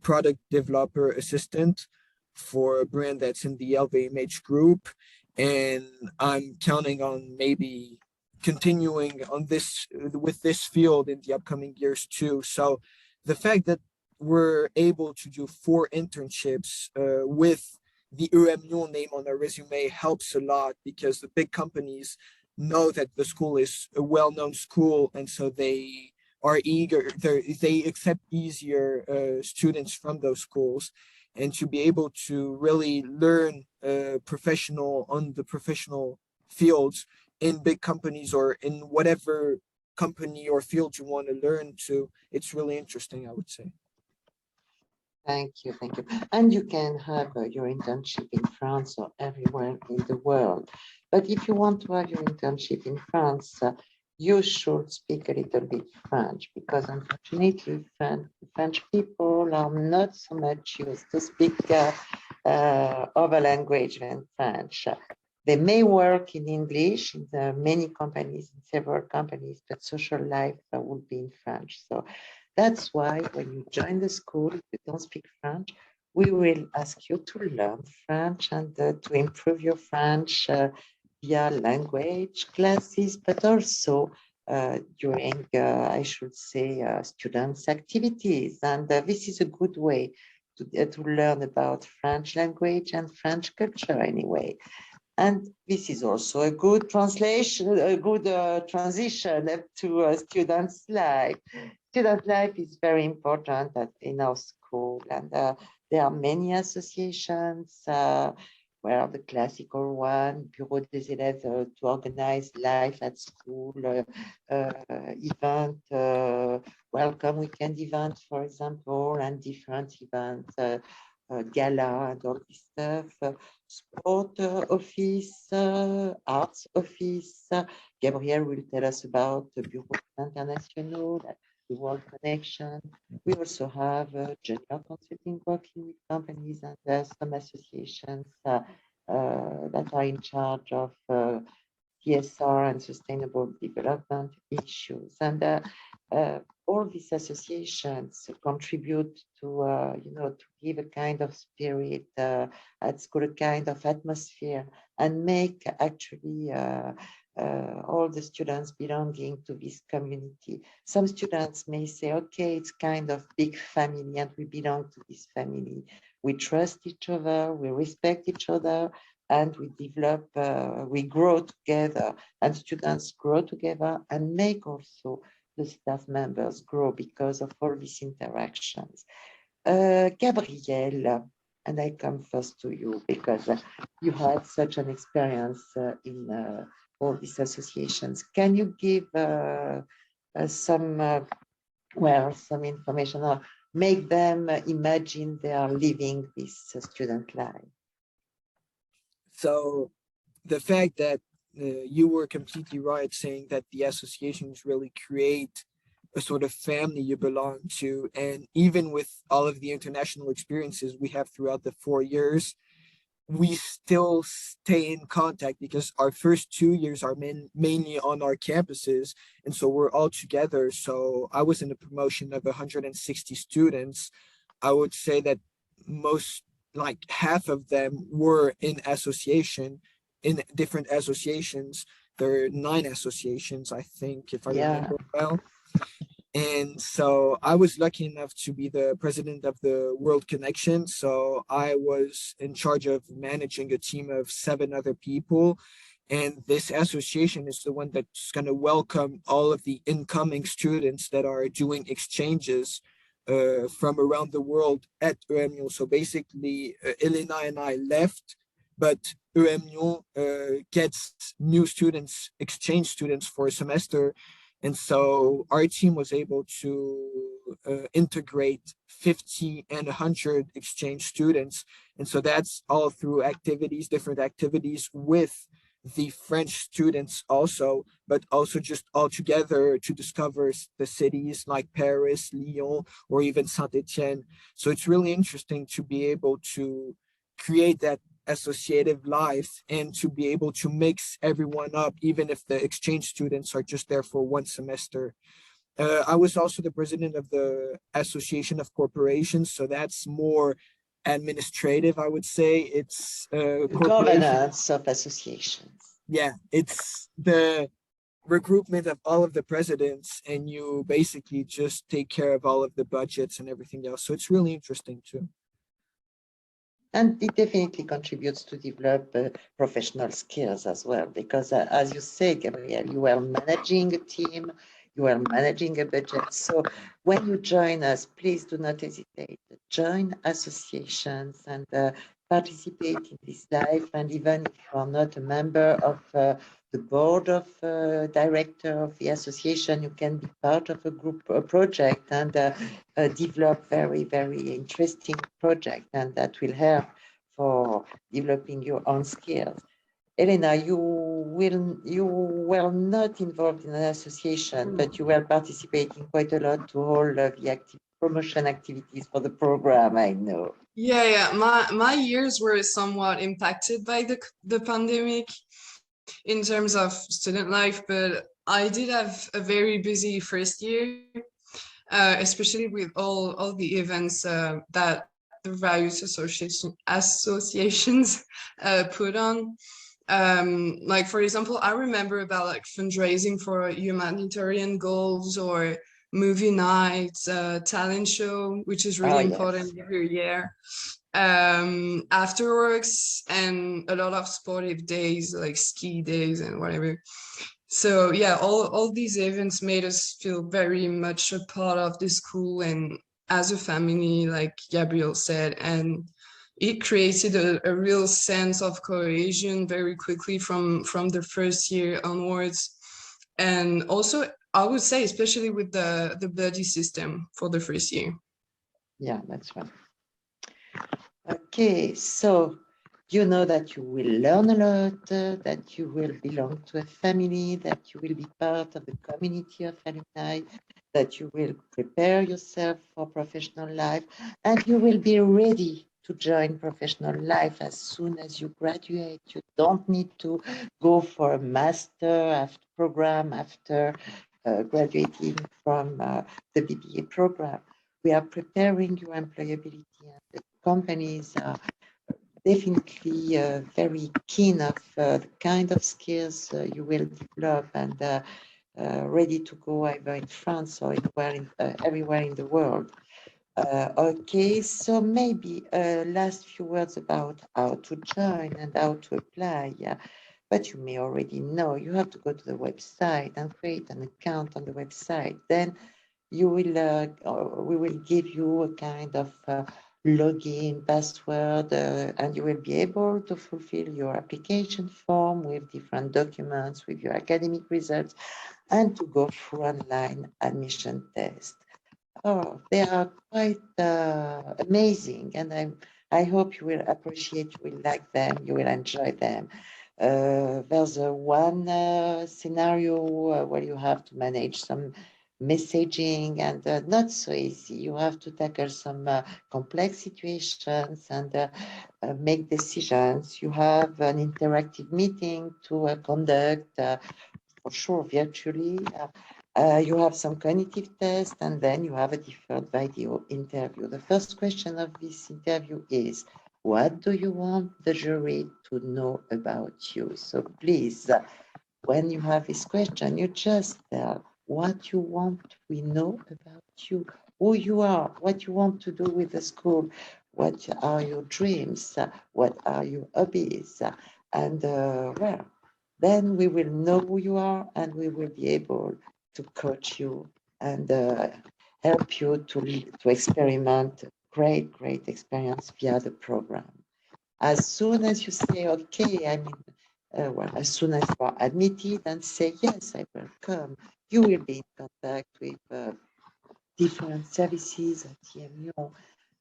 product developer assistant for a brand that's in the LVMH group. And I'm counting on maybe continuing on this with this field in the upcoming years too. So the fact that we're able to do 4 internships with the emyon name on our resume helps a lot, because the big companies know that the school is a well-known school, and so they are eager, they accept easier students from those schools. And to be able to really learn professional on the professional fields in big companies or in whatever company or field you want to learn to, it's really interesting, I would say. Thank you, thank you. And you can have your internship in France or everywhere in the world. But if you want to have your internship in France, you should speak a little bit French, because unfortunately, French people are not so much used to speak other language than French. They may work in English in many companies, in several companies, but social life will be in French. So that's why when you join the school, if you don't speak French, we will ask you to learn French and to improve your French via language classes, but also during, I should say, students' activities. And this is a good way to learn about French language and French culture anyway. And this is also a good translation, a good transition up to students' life. Student life is very important in our school, and there are many associations. Where the classical one, Bureau des élèves, to organize life at school, event, welcome weekend event, for example, and different events, gala and all this stuff, sport office, arts office. Gabriel will tell us about the Bureau International, the World Connection. We also have junior consulting working with companies and some associations that are in charge of CSR and sustainable development issues. And all these associations contribute to, to give a kind of spirit at school, a kind of atmosphere, and make actually all the students belonging to this community. Some students may say, okay, it's kind of big family and we belong to this family. We trust each other, we respect each other, and we develop, we grow together, and students grow together and make also the staff members grow because of all these interactions. Gabriel, and I come first to you because you had such an experience in all these associations. Can you give some information or make them imagine they are living this student life? So the fact that you were completely right saying that the associations really create a sort of family you belong to. And even with all of the international experiences we have throughout the 4 years, we still stay in contact because our first 2 years are mainly on our campuses. And so we're all together. So I was in a promotion of 160 students. I would say that most, like half of them were in different associations. There are 9 associations, I think, if I remember well. And so I was lucky enough to be the president of the World Connection. So I was in charge of managing a team of 7 other people. And this association is the one that's going to welcome all of the incoming students that are doing exchanges from around the world at emyon. So basically, Elena and I left, but emyon gets new students, exchange students for a semester. And so our team was able to integrate 50 and 100 exchange students. And so that's all through activities, different activities with the French students also, but also just all together to discover the cities like Paris, Lyon, or even Saint-Etienne. So it's really interesting to be able to create that associative life and to be able to mix everyone up, even if the exchange students are just there for 1 semester. I was also the president of the Association of Corporations, so that's more administrative, I would say. It's governance of associations. Yeah, it's the recruitment of all of the presidents, and you basically just take care of all of the budgets and everything else. So it's really interesting too. And it definitely contributes to develop professional skills as well, because as you say, Gabriel, you are managing a team, you are managing a budget. So when you join us, please do not hesitate. Join associations and participate in this life. And even if you are not a member of the board of director of the association, you can be part of a group project and develop very, very interesting project, and that will help for developing your own skills. Elena, you were not involved in an association, but you were participating quite a lot to all of the promotion activities for the program, I know. Yeah. My years were somewhat impacted by the pandemic in terms of student life, but I did have a very busy first year, especially with all the events that the various associations put on. Like, for example, I remember about like fundraising for humanitarian goals or movie nights, talent show, which is really important every year. Afterworks and a lot of sportive days like ski days and whatever. So yeah, all these events made us feel very much a part of the school and as a family, like Gabriel said, and it created a real sense of cohesion very quickly from the first year onwards. And also, I would say, especially with the buddy system for the first year. Yeah, that's right. Okay, so you know that you will learn a lot, that you will belong to a family, that you will be part of the community of alumni, that you will prepare yourself for professional life, and you will be ready to join professional life as soon as you graduate. You don't need to go for a master program after graduating from the BBA program. We are preparing your employability, and the companies are definitely very keen of the kind of skills you will develop and ready to go either in France or everywhere in the world. Okay, so maybe last few words about how to join and how to apply. Yeah, but you may already know you have to go to the website and create an account on the website. Then you will we will give you a kind of login password and you will be able to fulfill your application form with different documents, with your academic results, and to go through online admission test. Oh, they are quite amazing, and I hope you will appreciate, you will like them, you will enjoy them. There's one scenario where you have to manage some messaging and not so easy. You have to tackle some complex situations and make decisions. You have an interactive meeting to conduct, for sure, virtually. You have some cognitive tests, and then you have a deferred video interview. The first question of this interview is, what do you want the jury to know about you? So please, when you have this question, you just tell what you want we know about you, who you are, what you want to do with the school, what are your dreams, what are your hobbies, and well, then we will know who you are and we will be able to coach you and help you to experiment great experience via the program. As soon as you say, okay, I mean, well, as soon as you are admitted and say, yes, I will come, you will be in contact with different services at emyon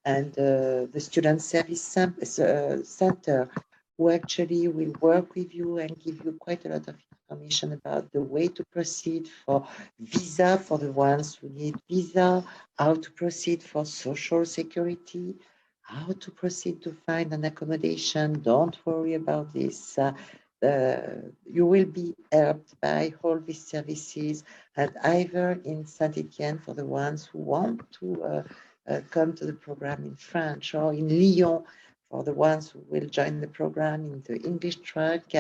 and the Student Service Center, who actually will work with you and give you quite a lot of information about the way to proceed for visa for the ones who need visa, how to proceed for social security, how to proceed to find an accommodation. Don't worry about this. You will be helped by all these services, and either in Saint-Étienne for the ones who want to come to the program in French, or in Lyon for the ones who will join the program in the English track.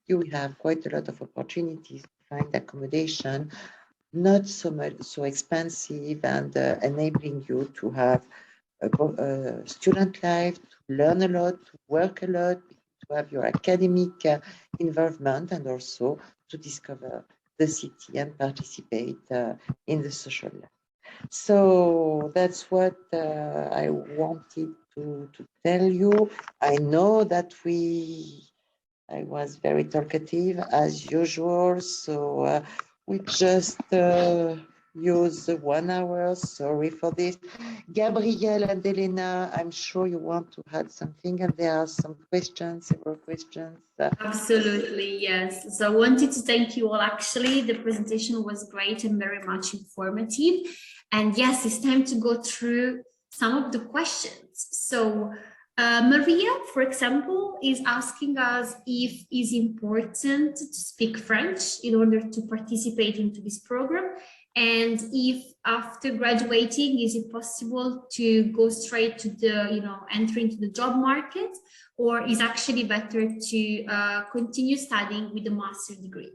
You will have quite a lot of opportunities to find accommodation, not so much so expensive, and enabling you to have a student life, to learn a lot, to work a lot, to have your academic involvement, and also to discover the city and participate in the social life. So that's what I wanted to tell you. I know that I was very talkative as usual, so we just use 1 hour. Sorry for this. Gabriel and Elena, I'm sure you want to add something, and there are some questions, several questions. Absolutely, yes. So I wanted to thank you all. Actually, the presentation was great and very much informative. And yes, it's time to go through some of the questions. So Maria, for example, is asking us if it's important to speak French in order to participate into this program. And if after graduating, is it possible to go straight to the, enter into the job market, or is actually better to continue studying with a master's degree?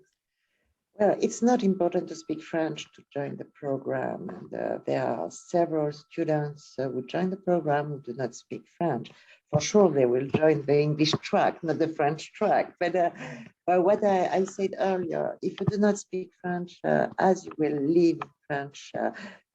Well, it's not important to speak French to join the program. And there are several students who join the program who do not speak French. For sure, they will join the English track, not the French track. But what I said earlier, if you do not speak French, as you will live French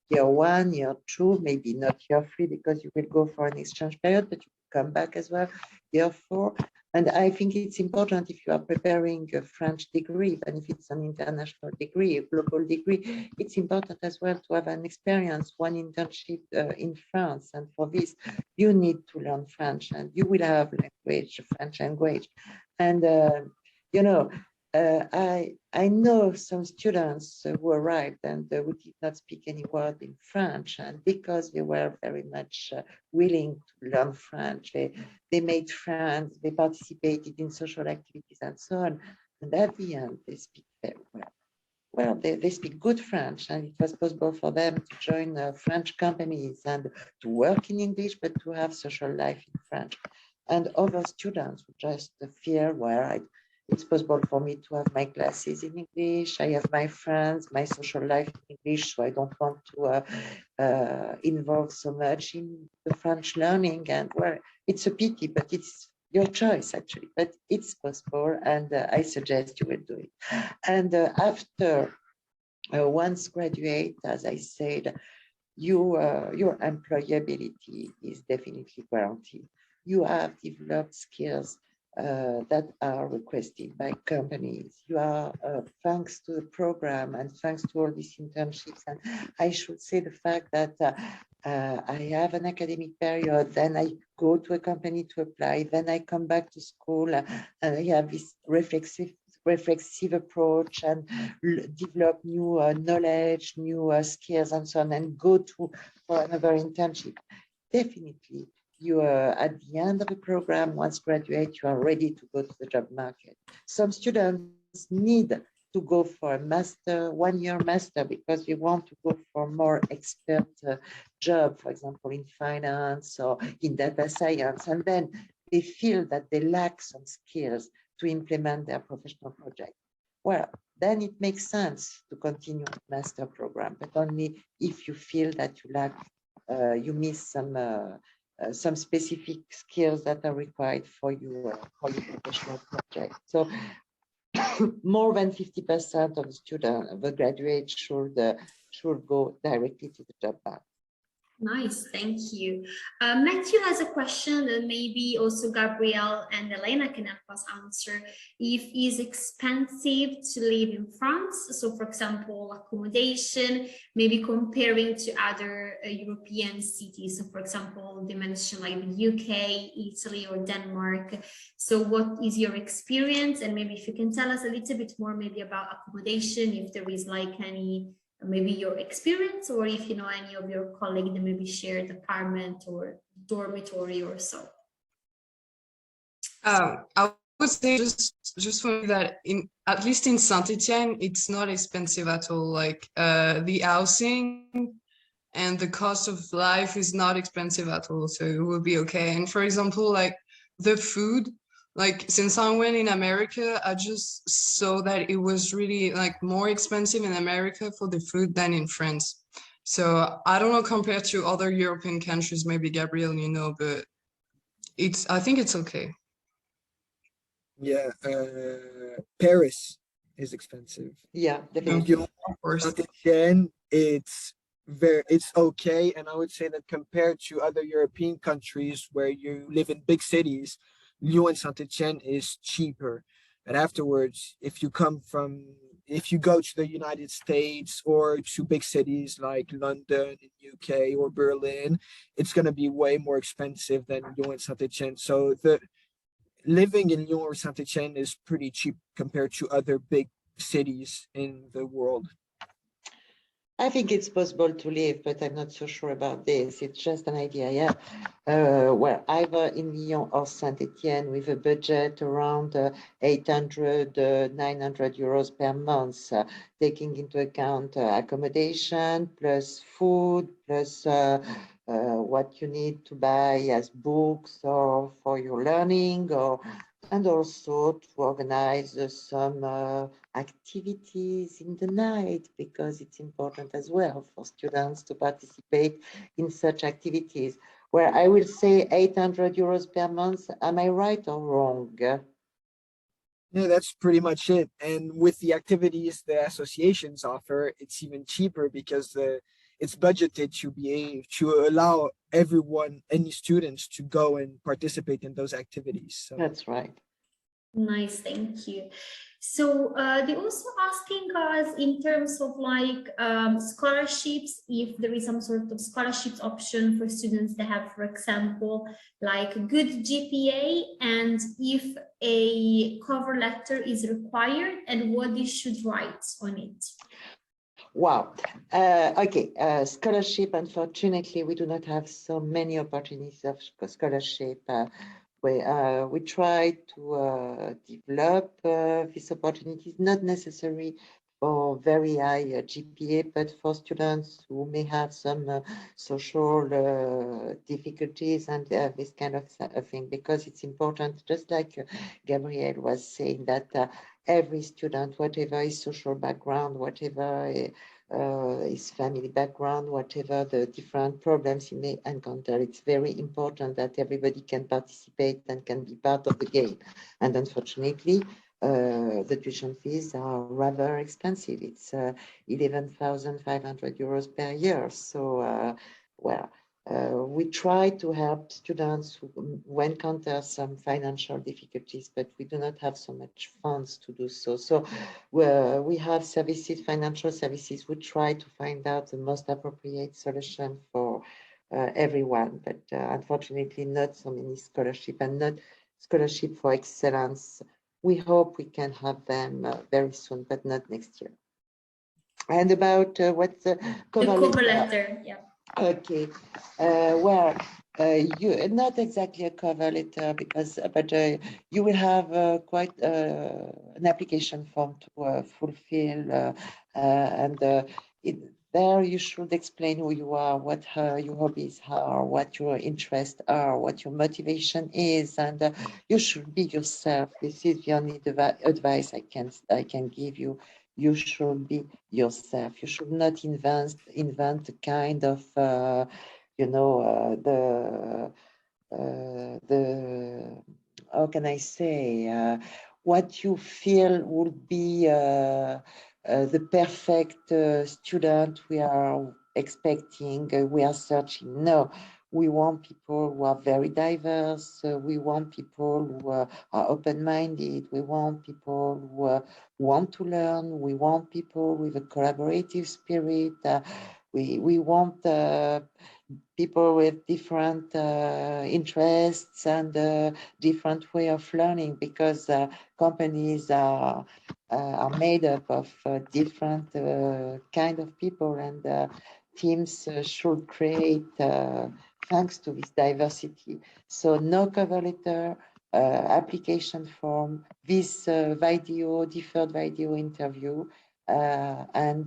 year 1, year 2, maybe not year 3, because you will go for an exchange period, but you will come back as well, year 4. And I think it's important if you are preparing a French degree, and if it's an international degree, a global degree, it's important as well to have an experience, one internship in France. And for this, you need to learn French, and you will have language, French language. And, I know some students who arrived and who did not speak any word in French, and because they were very much willing to learn French, they made friends, they participated in social activities and so on. And at the end, they speak very well. Well, they speak good French, and it was possible for them to join French companies and to work in English, but to have social life in French. And other students who just fear where it's possible for me to have my classes in English. I have my friends, my social life in English, so I don't want to involve so much in the French learning. And well, it's a pity, but it's your choice actually, but it's possible, and I suggest you will do it. And after once graduate, as I said, your employability is definitely guaranteed. You have developed skills that are requested by companies. You are, thanks to the program and thanks to all these internships, and I should say the fact that I have an academic period, then I go to a company to apply, then I come back to school, and I have this reflexive approach and develop new knowledge, new skills and so on, and go for another internship. Definitely, you are at the end of the program, once graduate, you are ready to go to the job market. Some students need to go for a master, 1-year master, because you want to go for more expert job, for example, in finance or in data science, and then they feel that they lack some skills to implement their professional project. Well, then it makes sense to continue the master program, but only if you feel that you lack, you miss some specific skills that are required for your professional project. So more than 50% of the students, of the graduates should go directly to the job market. Nice, thank you. Matthew has a question, and maybe also Gabriel and Elena can help us answer. If it's expensive to live in France, so for example, accommodation, maybe comparing to other European cities. So for example, they mentioned like the UK, Italy, or Denmark. So what is your experience? And maybe if you can tell us a little bit more maybe about accommodation, if there is like any maybe your experience, or if you know any of your colleagues that maybe shared apartment or dormitory or so. I would say just for me that at least in Saint-Etienne, it's not expensive at all. Like the housing and the cost of life is not expensive at all, so it will be okay. And for example, like the food, like since I went in America, I just saw that it was really like more expensive in America for the food than in France. So I don't know, compared to other European countries, maybe Gabriel, you know, but I think it's okay. Yeah, Paris is expensive. Yeah, definitely. Of course. Again, it's okay, and I would say that compared to other European countries where you live in big cities, Lyon Saint-Etienne is cheaper. And afterwards, if you go to the United States or to big cities like London, UK, or Berlin, it's going to be way more expensive than Lyon Saint-Etienne. So the living in Lyon or Saint-Etienne is pretty cheap compared to other big cities in the world. I think it's possible to live, but I'm not so sure about this. It's just an idea, yeah. Well, either in Lyon or Saint-Étienne with a budget around 800, 900 euros per month, taking into account accommodation, plus food, plus what you need to buy as books or for your learning, or and also to organize some activities in the night, because it's important as well for students to participate in such activities, where I will say 800 euros per month. Am I right or wrong? Yeah, that's pretty much it. And with the activities the associations offer, it's even cheaper because it's budgeted to to allow everyone, any students, to go and participate in those activities. So That's right. Nice, thank you. So they're also asking us in terms of like scholarships, if there is some sort of scholarships option for students that have, for example, like good GPA, and if a cover letter is required and what they should write on it. Wow. Okay. Scholarship, unfortunately, we do not have so many opportunities of scholarship. We try to develop these opportunities, not necessarily for very high GPA, but for students who may have some social difficulties and this kind of thing, because it's important, just like Gabriel was saying, that every student, whatever his social background, whatever his family background, whatever the different problems he may encounter, it's very important that everybody can participate and can be part of the game. And unfortunately, the tuition fees are rather expensive. It's 11,500 euros per year. So, we try to help students who encounter some financial difficulties, but we do not have so much funds to do so. So we have services, financial services. We try to find out the most appropriate solution for everyone, but unfortunately not so many scholarship, and not scholarship for excellence. We hope we can have them very soon, but not next year. And about what's the cover letter, yeah. Okay, you not exactly a cover letter, because but you will have quite an application form to fulfill, and there you should explain who you are, what your hobbies are, what your interests are, what your motivation is, and you should be yourself. This is the only advice I can give you. You should be yourself. You should not invent a kind of the how can I say, what you feel would be the perfect student we are expecting, we are searching. No, we want people who are very diverse. We want people who are open-minded. We want people who want to learn. We want people with a collaborative spirit. We want people with different interests and different way of learning, because companies are made up of different kind of people, and teams should create thanks to this diversity. So no cover letter, application form, this deferred video interview, and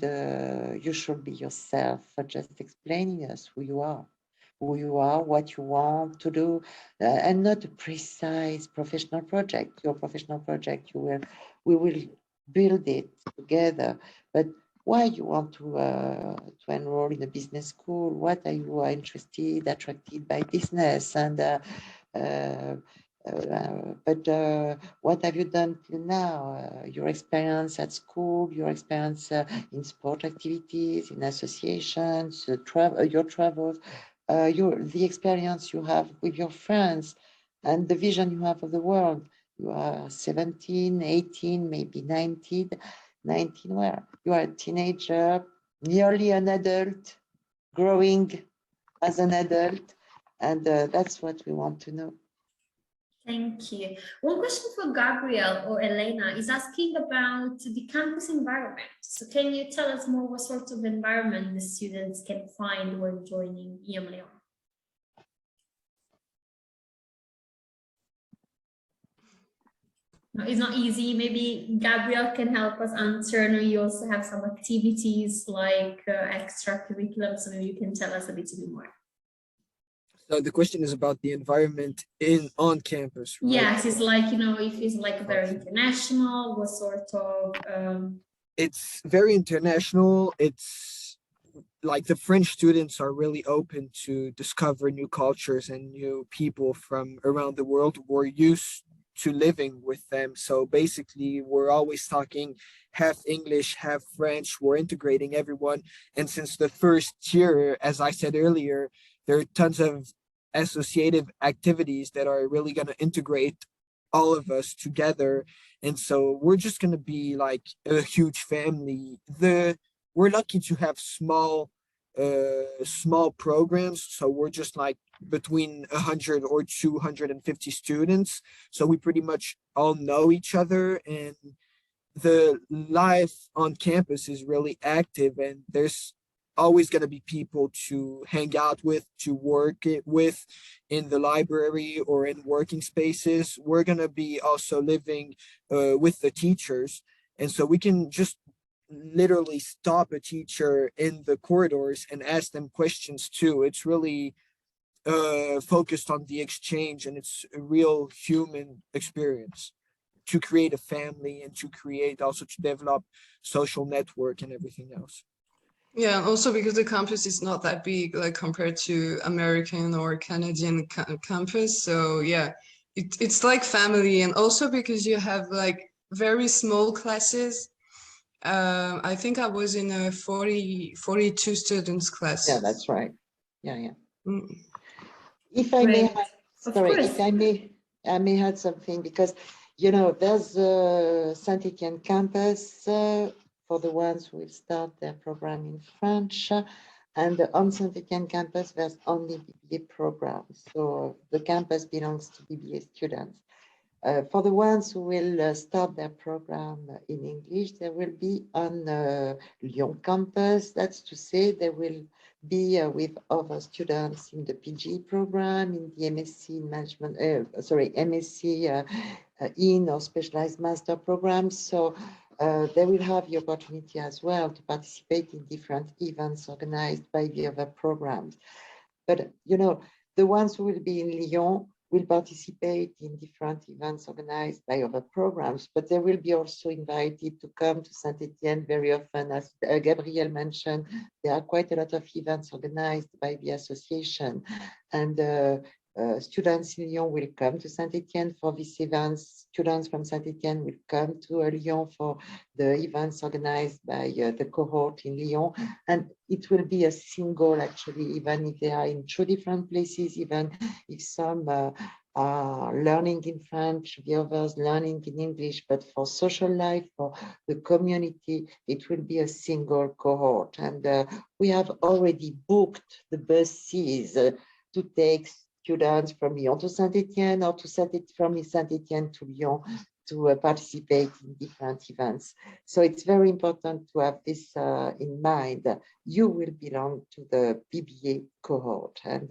you should be yourself, just explaining us who you are, what you want to do, and not a precise professional project. Your professional project, we will build it together. But why you want to enroll in a business school? What are you attracted by business? And what have you done till now? Your experience at school, your experience in sport activities, in associations, your travels, the experience you have with your friends, and the vision you have of the world. You are 17, 18, maybe 19, where you are a teenager, nearly an adult, growing as an adult, and that's what we want to know. Thank you. One question for Gabriel or Elena is asking about the campus environment. So can you tell us more what sort of environment the students can find when joining emlyon? No, it's not easy. Maybe Gabriel can help us answer. I know you also have some activities like extracurriculum, so maybe you can tell us a bit more. So the question is about the environment on campus, right? Yes, it's like, you know, if it's like very international, what sort of It's very international. It's like the French students are really open to discover new cultures and new people from around the world. We're used to living with them. So basically, we're always talking half English, half French. We're integrating everyone. And since the first year, as I said earlier, there are tons of associative activities that are really going to integrate all of us together. And so we're just going to be like a huge family. We're lucky to have small programs, so we're just like between 100 or 250 students, so we pretty much all know each other, and the life on campus is really active, and there's always going to be people to hang out with, to work it with in the library or in working spaces. We're going to be also living with the teachers, and so we can just literally stop a teacher in the corridors and ask them questions too. It's really focused on the exchange, and it's a real human experience to create a family and to create also to develop social network and everything else. Yeah, and also because the campus is not that big, like compared to American or Canadian campus. So yeah, it's like family, and also because you have like very small classes. I think I was in a 42 students class. Yeah, that's right. Yeah. Mm. If I may, I may add something, because you know there's a Saint Etienne campus for the ones who will start their program in French, and on Saint Etienne campus there's only BBA programs. So the campus belongs to BBA students. For the ones who will start their program in English, they will be on Lyon campus. That's to say, they will be with other students in the PG program, in the MSc management, MSc in or specialized master programs. So they will have the opportunity as well to participate in different events organized by the other programs. But you know, the ones who will be in Lyon will participate in different events organized by other programs, but they will be also invited to come to Saint Etienne very often. As Gabriel mentioned, there are quite a lot of events organized by the association, and students in Lyon will come to Saint Etienne for these events. Students from Saint Etienne will come to Lyon for the events organized by the cohort in Lyon. And it will be a single, actually, even if they are in two different places, even if some are learning in French, the others learning in English, but for social life, for the community, it will be a single cohort. And we have already booked the buses to take students from Lyon to Saint Etienne, or from Saint Etienne to Lyon, to participate in different events. So it's very important to have this in mind. You will belong to the BBA cohort, and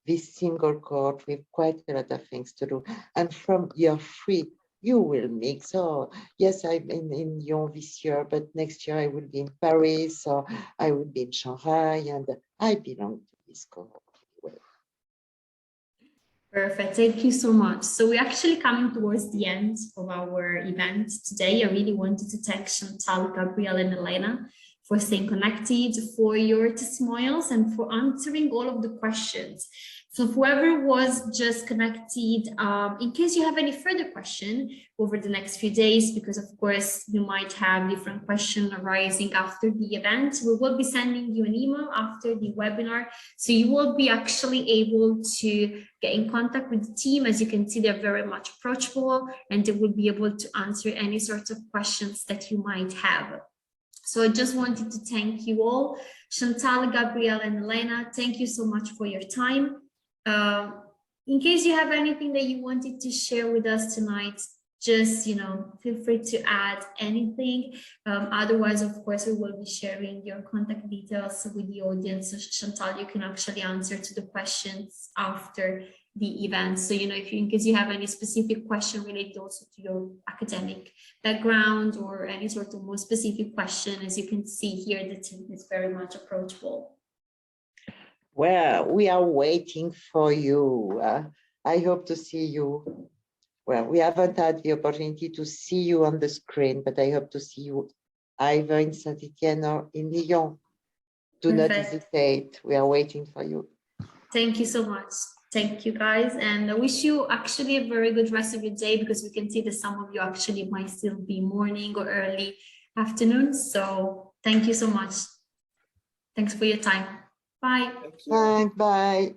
this single cohort with quite a lot of things to do. And from year 3, you will mix. Oh, yes, I'm in Lyon this year, but next year I will be in Paris, or I will be in Shanghai, and I belong to this cohort. Perfect. Thank you so much. So we're actually coming towards the end of our event today. I really wanted to thank Chantal, Gabriel, and Elena for staying connected, for your testimonials, and for answering all of the questions. So whoever was just connected, in case you have any further question over the next few days, because of course you might have different questions arising after the event, we will be sending you an email after the webinar. So you will be actually able to get in contact with the team. As you can see, they're very much approachable, and they will be able to answer any sorts of questions that you might have. So I just wanted to thank you all. Chantal, Gabriel, and Elena, thank you so much for your time. In case you have anything that you wanted to share with us tonight, just, feel free to add anything. Otherwise, of course, we will be sharing your contact details with the audience. So Chantal, you can actually answer to the questions after the event. So, if you, in case you have any specific question related also to your academic background or any sort of more specific question, as you can see here, the team is very much approachable. Well, we are waiting for you. I hope to see you. Well, we haven't had the opportunity to see you on the screen, but I hope to see you either in Saint-Étienne or in Lyon. Do not hesitate. We are waiting for you. Thank you so much. Thank you, guys. And I wish you actually a very good rest of your day, because we can see that some of you actually might still be morning or early afternoon. So thank you so much. Thanks for your time. Bye. Bye. Bye.